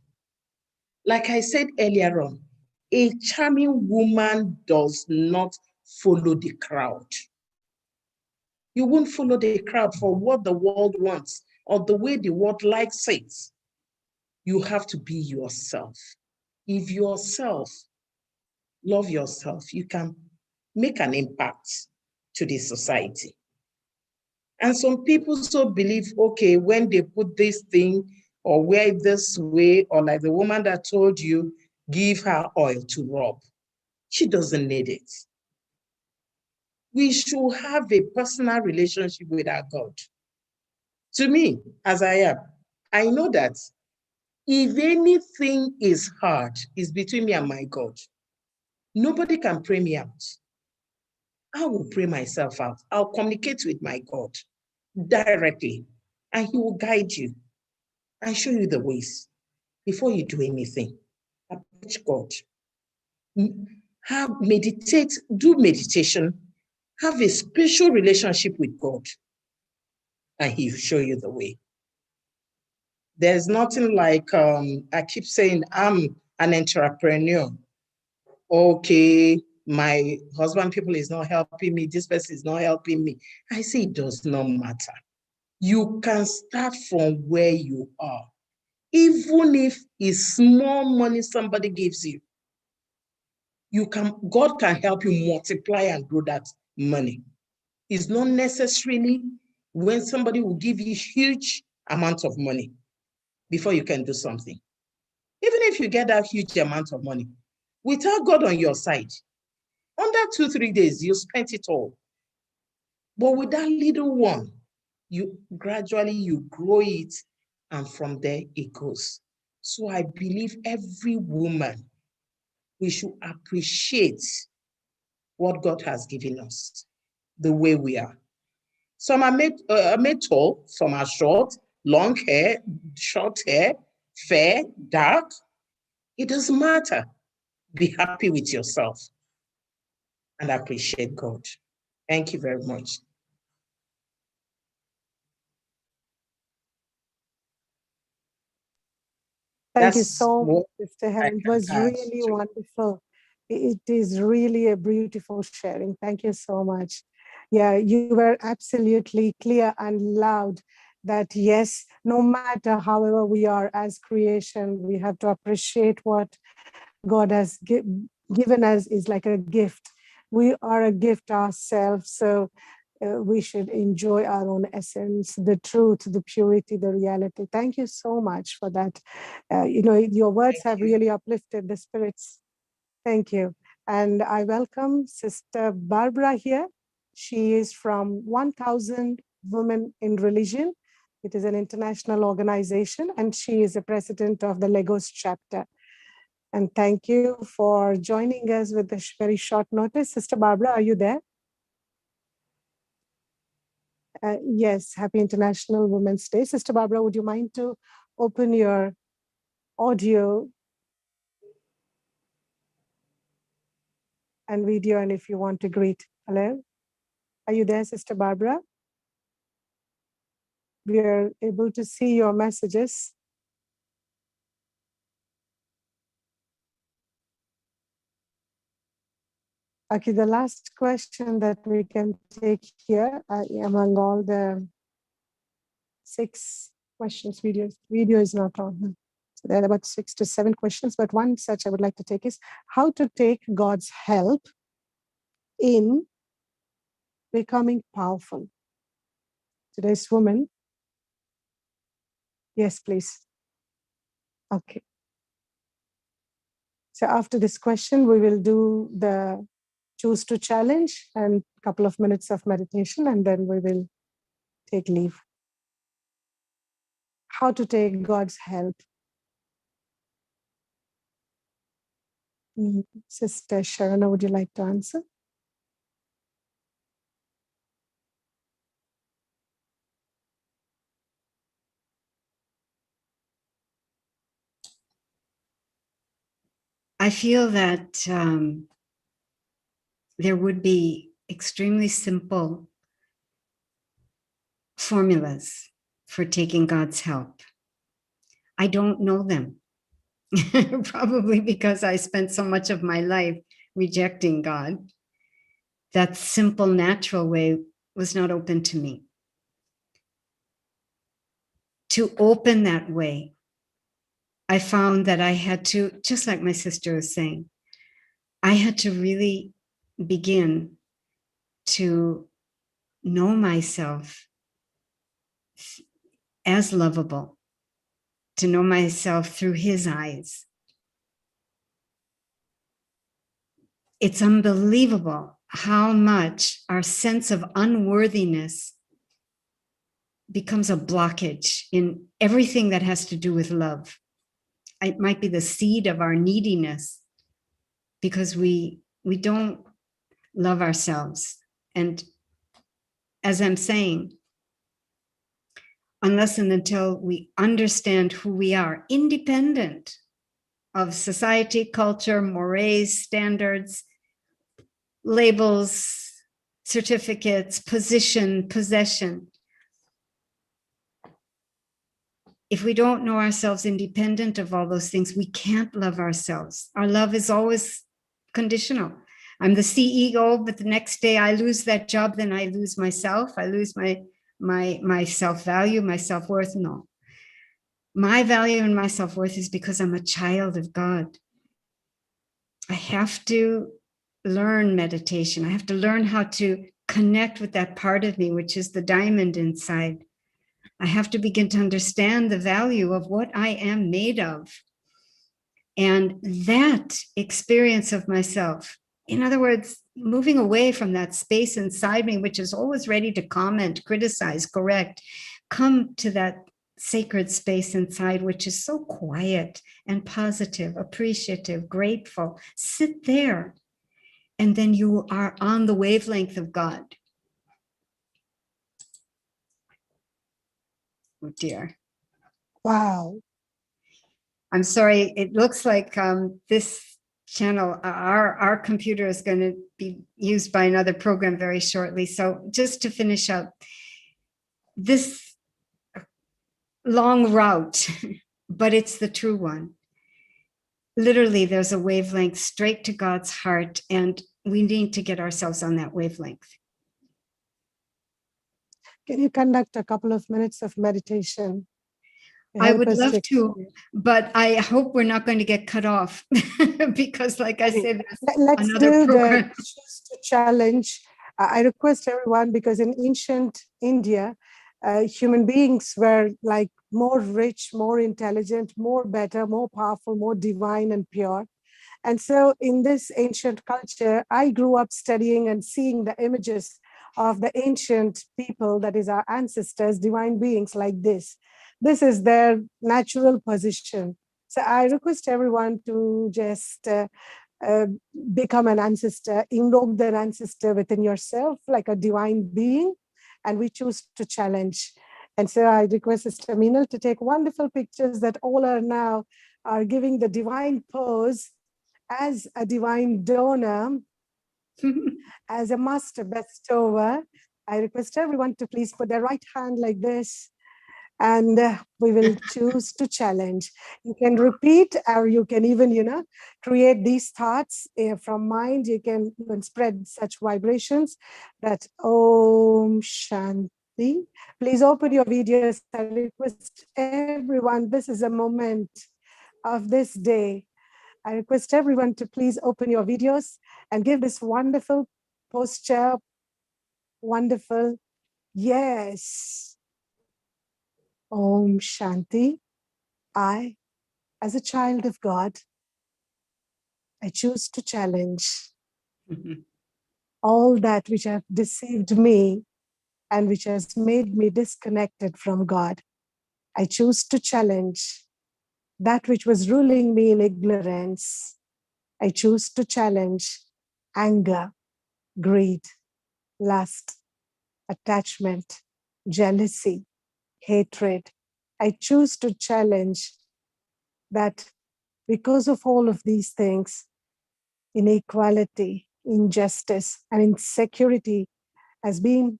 Like I said earlier on, a charming woman does not follow the crowd. You won't follow the crowd for what the world wants or the way the world likes it. You have to be yourself. If yourself, love yourself, you can make an impact to the society. And some people so believe, okay, when they put this thing or wear it this way, or like the woman that told you, give her oil to rub. She doesn't need it. We should have a personal relationship with our God. To me, as I am, I know that if anything is hard, it's between me and my God. Nobody can pray me out. I will pray myself out. I'll communicate with my God directly, and he will guide you and show you the ways before you do anything. Approach God. Do meditation, have a special relationship with God, and he will show you the way. There's nothing like, I keep saying, I'm an entrepreneur. Okay, my husband people is not helping me, this person is not helping me. I say it does not matter. You can start from where you are. Even if it's small money somebody gives you, God can help you multiply and grow that money. It's not necessarily when somebody will give you huge amount of money before you can do something. Even if you get that huge amount of money, without God on your side, under 2-3 days, you spent it all. But with that little one, you gradually grow it, and from there it goes. So I believe every woman, we should appreciate what God has given us, the way we are. Some are made tall, some are short, long hair, short hair, fair, dark. It doesn't matter. Be happy with yourself and appreciate God. Thank you very much. Thank you so much, Sister Helen. It was really wonderful. It is really a beautiful sharing. Thank you so much. Yeah, you were absolutely clear and loud that yes, no matter however we are as creation, we have to appreciate what God has given us is like a gift. We are a gift ourselves, so we should enjoy our own essence, the truth, the purity, the reality. Thank you so much for that. Your words have really uplifted the spirits. Thank you. And I welcome Sister Barbara here. She is from 1000 Women in Religion. It is an international organization, and she is the president of the Lagos chapter. And thank you for joining us with a very short notice. Sister Barbara, are you there? Yes, happy International Women's Day. Sister Barbara, would you mind to open your audio and video, and if you want to greet? Hello? Are you there, Sister Barbara? We are able to see your messages. Okay, the last question that we can take here among all the 6 questions, video is not on. So there are about 6 to 7 questions, but one such I would like to take is how to take God's help in becoming powerful. Today's woman. Yes, please. Okay. So after this question, we will do the choose to challenge and a couple of minutes of meditation, and then we will take leave. How to take God's help Sister Sharana, would you like to answer? I feel that there would be extremely simple formulas for taking God's help. I don't know them, probably because I spent so much of my life rejecting God. That simple, natural way was not open to me. To open that way, I found that I had to, just like my sister was saying, I had to really begin to know myself as lovable, to know myself through his eyes. It's unbelievable how much our sense of unworthiness becomes a blockage in everything that has to do with love. It might be the seed of our neediness because we don't love ourselves. And as I'm saying, unless and until we understand who we are, independent of society, culture, mores, standards, labels, certificates, position, possession. If we don't know ourselves independent of all those things, we can't love ourselves. Our love is always conditional. I'm the CEO, but the next day I lose that job, then I lose myself. I lose my self-value, my self-worth. No. My value and my self-worth is because I'm a child of God. I have to learn meditation. I have to learn how to connect with that part of me, which is the diamond inside. I have to begin to understand the value of what I am made of. And that experience of myself, in other words, moving away from that space inside me, which is always ready to comment, criticize, correct, come to that sacred space inside, which is so quiet and positive, appreciative, grateful. Sit there, and then you are on the wavelength of God. Oh dear. Wow. I'm sorry, it looks like this channel, our computer is going to be used by another program very shortly. So just to finish up, this long route, but it's the true one. Literally, there's a wavelength straight to God's heart, and we need to get ourselves on that wavelength. Can you conduct a couple of minutes of meditation? I would love to, but I hope we're not going to get cut off because, like I said, let's another do program. the choose to challenge. I request everyone, because in ancient India, human beings were like more rich, more intelligent, more better, more powerful, more divine and pure. And so in this ancient culture, I grew up studying and seeing the images of the ancient people, that is our ancestors, divine beings like this. This is their natural position. So I request everyone to just become an ancestor, invoke their ancestor within yourself like a divine being, and we choose to challenge. And so I request Sister Meenal to take wonderful pictures that all are giving the divine pose as a divine donor, as a master bestower. I request everyone to please put their right hand like this, and we will choose to challenge. You can repeat, or you can even, create these thoughts from mind. You can even spread such vibrations that Om Shanti. Please open your videos. I request everyone, this is a moment of this day. I request everyone to please open your videos and give this wonderful posture. Wonderful. Yes. Om Shanti. I, as a child of God, I choose to challenge all that which have deceived me and which has made me disconnected from God. I choose to challenge that which was ruling me in ignorance. I choose to challenge anger, greed, lust, attachment, jealousy, hatred. I choose to challenge that because of all of these things, inequality, injustice, and insecurity has been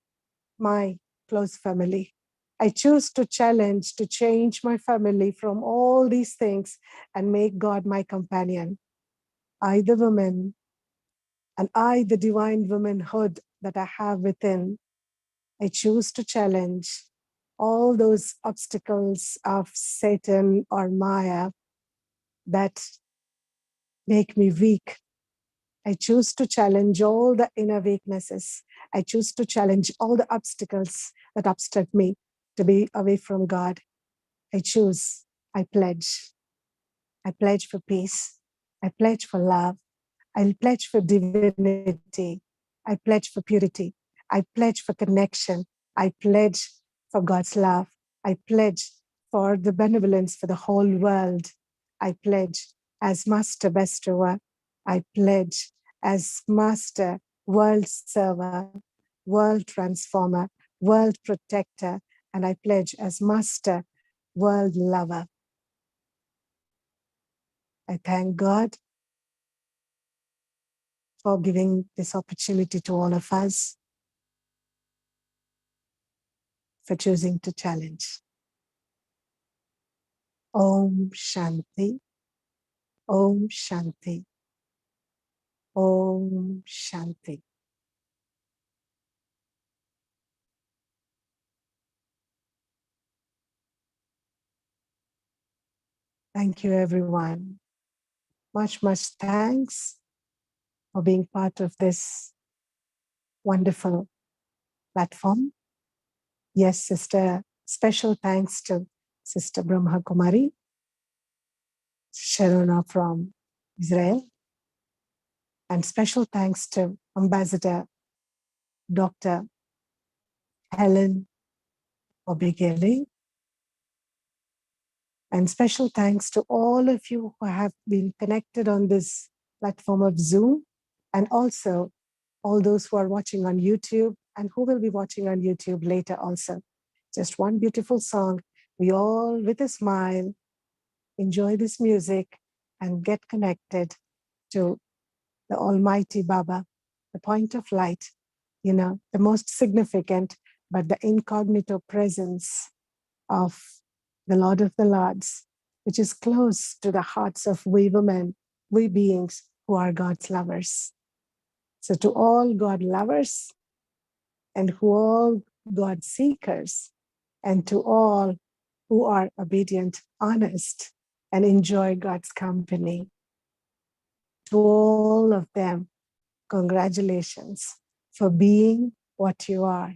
my close family. I choose to challenge, to change my family from all these things and make God my companion. I, the woman, and I, the divine womanhood that I have within, I choose to challenge all those obstacles of Satan or Maya that make me weak. I choose to challenge all the inner weaknesses. I choose to challenge all the obstacles that obstruct me to be away from God. I choose, I pledge. I pledge for peace. I pledge for love. I pledge for divinity. I pledge for purity. I pledge for connection. I pledge for God's love. I pledge for the benevolence for the whole world. I pledge as Master Bestower. I pledge as Master World Server, World Transformer, World Protector, and I pledge as Master World Lover. I thank God for giving this opportunity to all of us, for choosing to challenge. Om Shanti, Om Shanti, Om Shanti. Thank you, everyone. Much, much thanks for being part of this wonderful platform. Yes, Sister, special thanks to Sister Brahma Kumari, Sharona from Israel, and special thanks to Ambassador Dr. Helen Obigeli. And special thanks to all of you who have been connected on this platform of Zoom, and also all those who are watching on YouTube and who will be watching on YouTube later also. Just one beautiful song. We all, with a smile, enjoy this music and get connected to the Almighty Baba, the point of light, you know, the most significant, but the incognito presence of the Lord of the Lords, which is close to the hearts of we women, we beings who are God's lovers. So to all God lovers and who all God seekers, and to all who are obedient, honest, and enjoy God's company, to all of them, congratulations for being what you are.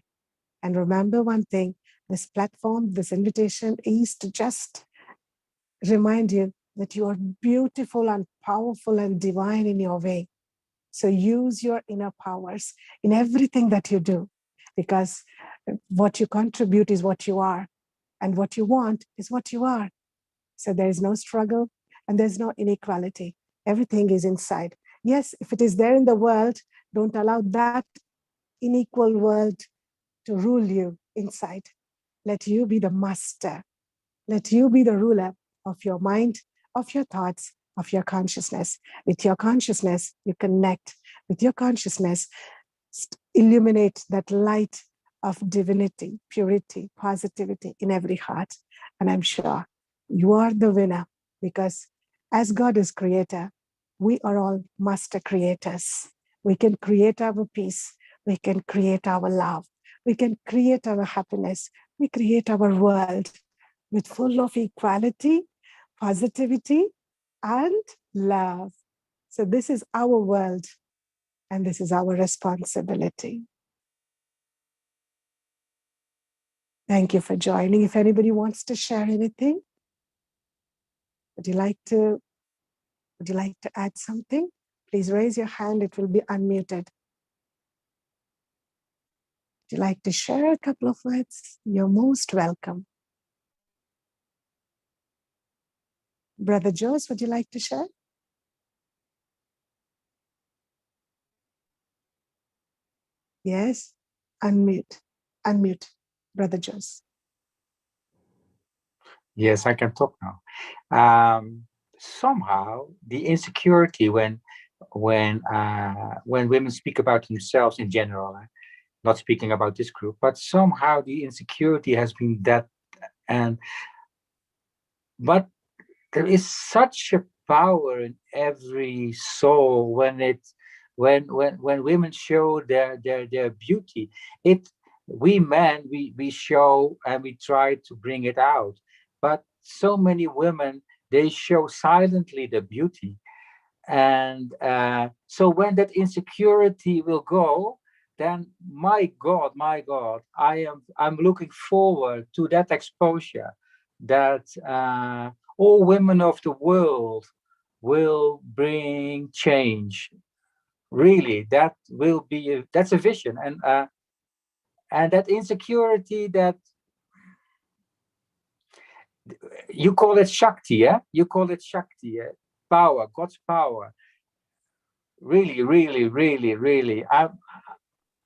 And remember one thing, this platform, this invitation is to just remind you that you are beautiful and powerful and divine in your way. So use your inner powers in everything that you do, because what you contribute is what you are, and what you want is what you are. So there is no struggle and there's no inequality. Everything is inside. Yes, if it is there in the world, don't allow that unequal world to rule you inside. Let you be the master. Let you be the ruler of your mind, of your thoughts, of your consciousness. With your consciousness, you connect. With your consciousness, illuminate that light of divinity, purity, positivity in every heart. And I'm sure you are the winner, because as God is creator, we are all master creators. We can create our peace. We can create our love. We can create our happiness. We create our world with full of equality, positivity, and love. So this is our world, and this is our responsibility. Thank you for joining. If anybody wants to share anything, would you like to add something? Please raise your hand, it will be unmuted. Would you like to share a couple of words? You're most welcome. Brother Jose, would you like to share? Yes, unmute, unmute, Brother Jose. Yes, I can talk now. Somehow the insecurity when women speak about themselves in general, not speaking about this group, but somehow the insecurity has been that, but there is such a power in every soul when women show their beauty. We men, we show and we try to bring it out, but so many women, they show silently the beauty. And so when that insecurity will go, then my God, I'm looking forward to that exposure, that all women of the world will bring change. Really, that will be that's a vision, and that insecurity, that you call it Shakti, yeah? You call it Shakti, power, God's power. Really, really, really, really,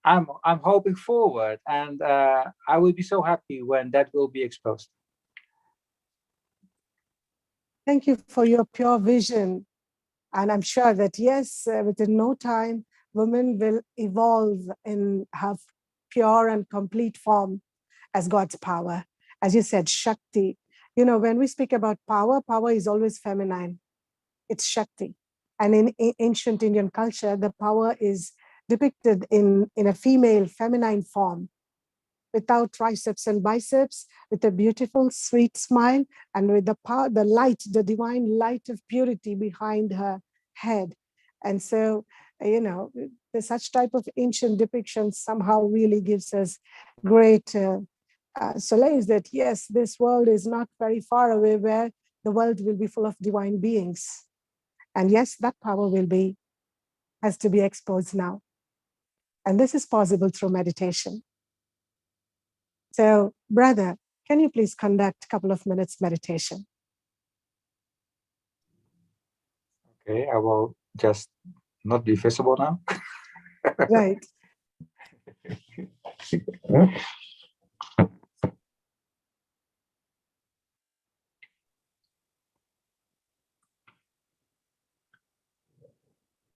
I'm hoping forward, and I will be so happy when that will be exposed. Thank you for your pure vision. And I'm sure that, yes, within no time, women will evolve and have pure and complete form as God's power. As you said, Shakti. You know, when we speak about power, power is always feminine. It's Shakti. And in ancient Indian culture, the power is depicted in a female feminine form, without triceps and biceps, with a beautiful, sweet smile, and with the power, the light, the divine light of purity behind her head. And so, you know, the such type of ancient depiction somehow really gives us great solace that, yes, this world is not very far away, where the world will be full of divine beings. And yes, that power has to be exposed now. And this is possible through meditation. So, brother, can you please conduct a couple of minutes meditation? Okay, I will just not be visible now. Right.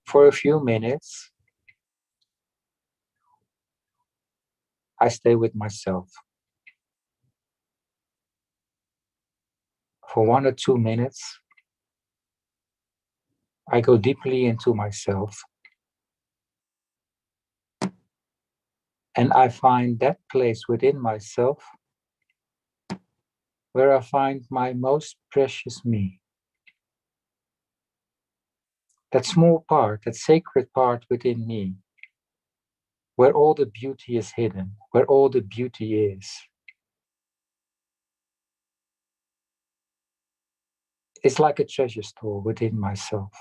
For a few minutes, I stay with myself. For 1 or 2 minutes, I go deeply into myself, and I find that place within myself where I find my most precious me. That small part, that sacred part within me, where all the beauty is hidden, where all the beauty is. It's like a treasure store within myself.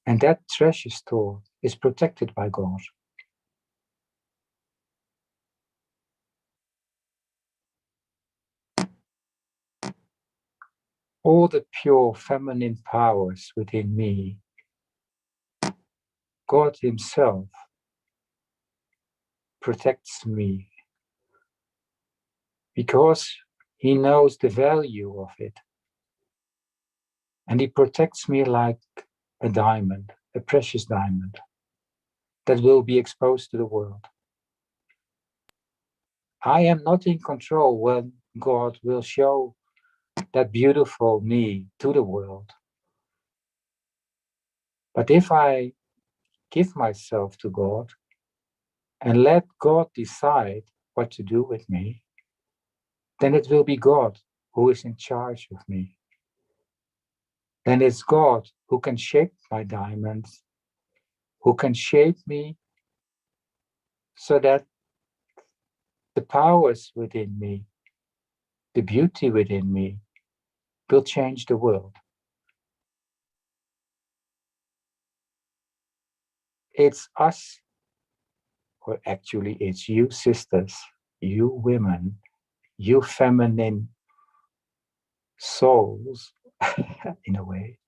And that treasure store is protected by God. All the pure feminine powers within me, God Himself protects me because He knows the value of it. And He protects me like a diamond, a precious diamond that will be exposed to the world. I am not in control when God will show that beautiful me to the world. But if I give myself to God and let God decide what to do with me, then it will be God who is in charge of me. Then it's God who can shape my diamonds, who can shape me so that the powers within me, the beauty within me, will change the world. It's us, or actually it's you sisters, you women, you feminine souls, in a way,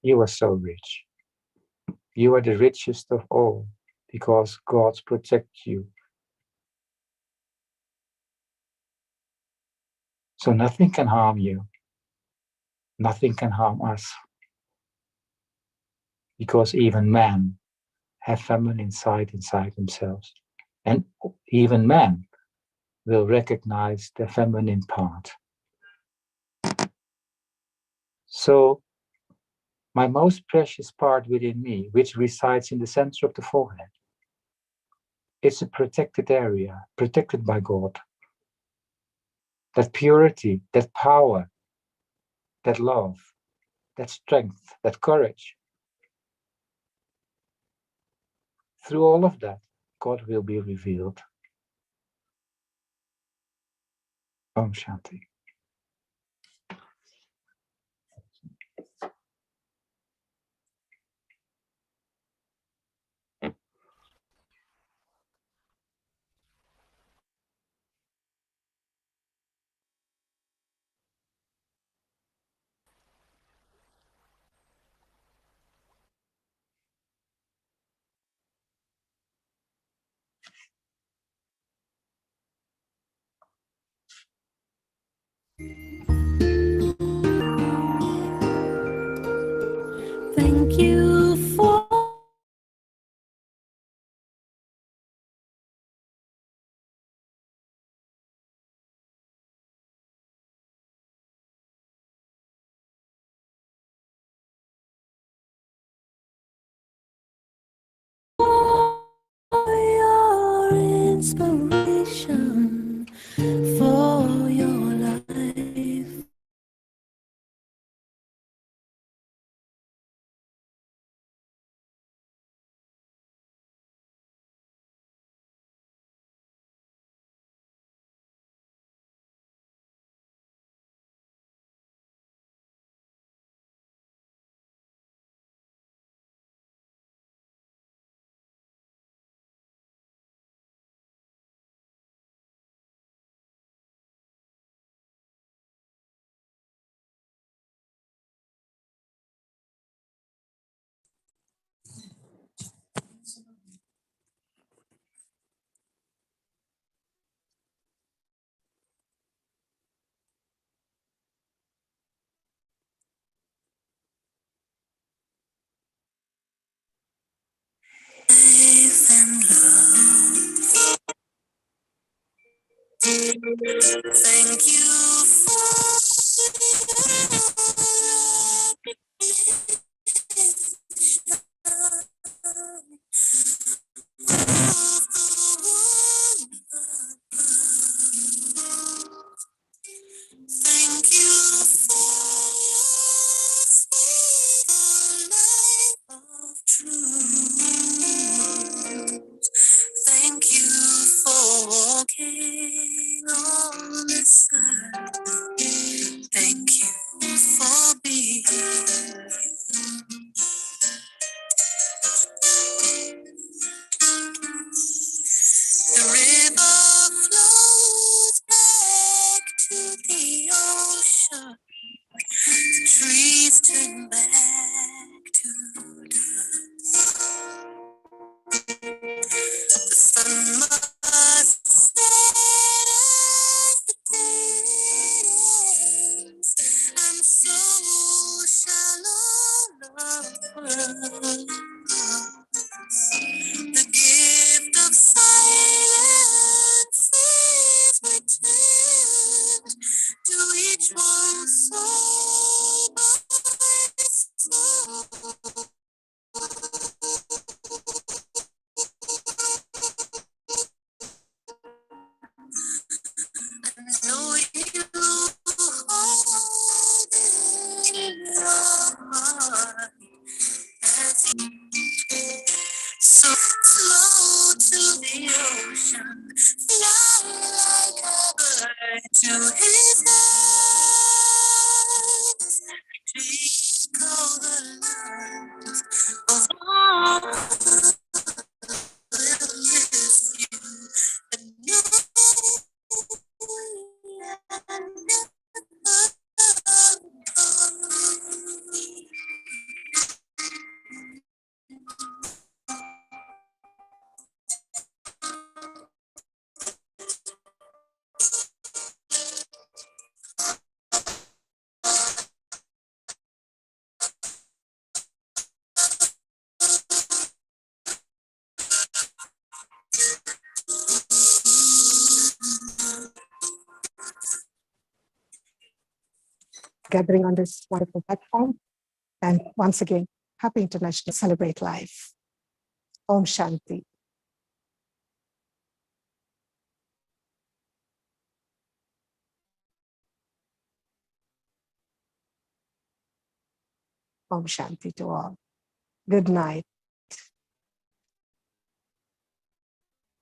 You are so rich. You are the richest of all because God protects you. So nothing can harm you. Nothing can harm us. Because even men have feminine side inside themselves. And even men will recognize the feminine part. So my most precious part within me, which resides in the center of the forehead, it's a protected area, protected by God. That purity, that power, that love, that strength, that courage. Through all of that, God will be revealed. Om Shanti. Thank you for your inspiration for your life. And love. Thank you Thank you for your life of truth. Thank you for walking on this side. Thank you for being the river flows back to the ocean. The trees turn back to dust. The sun must set as the day ends, and so shall all of us. The gift of silence is returned to each one soul by soul. Know you hold in your heart. So flow to the ocean, fly like a bird to his eyes. Dreams call the lines of all will miss you, but gathering on this wonderful platform. And once again, happy International Celebrate Life. Om Shanti. Om Shanti to all. Good night.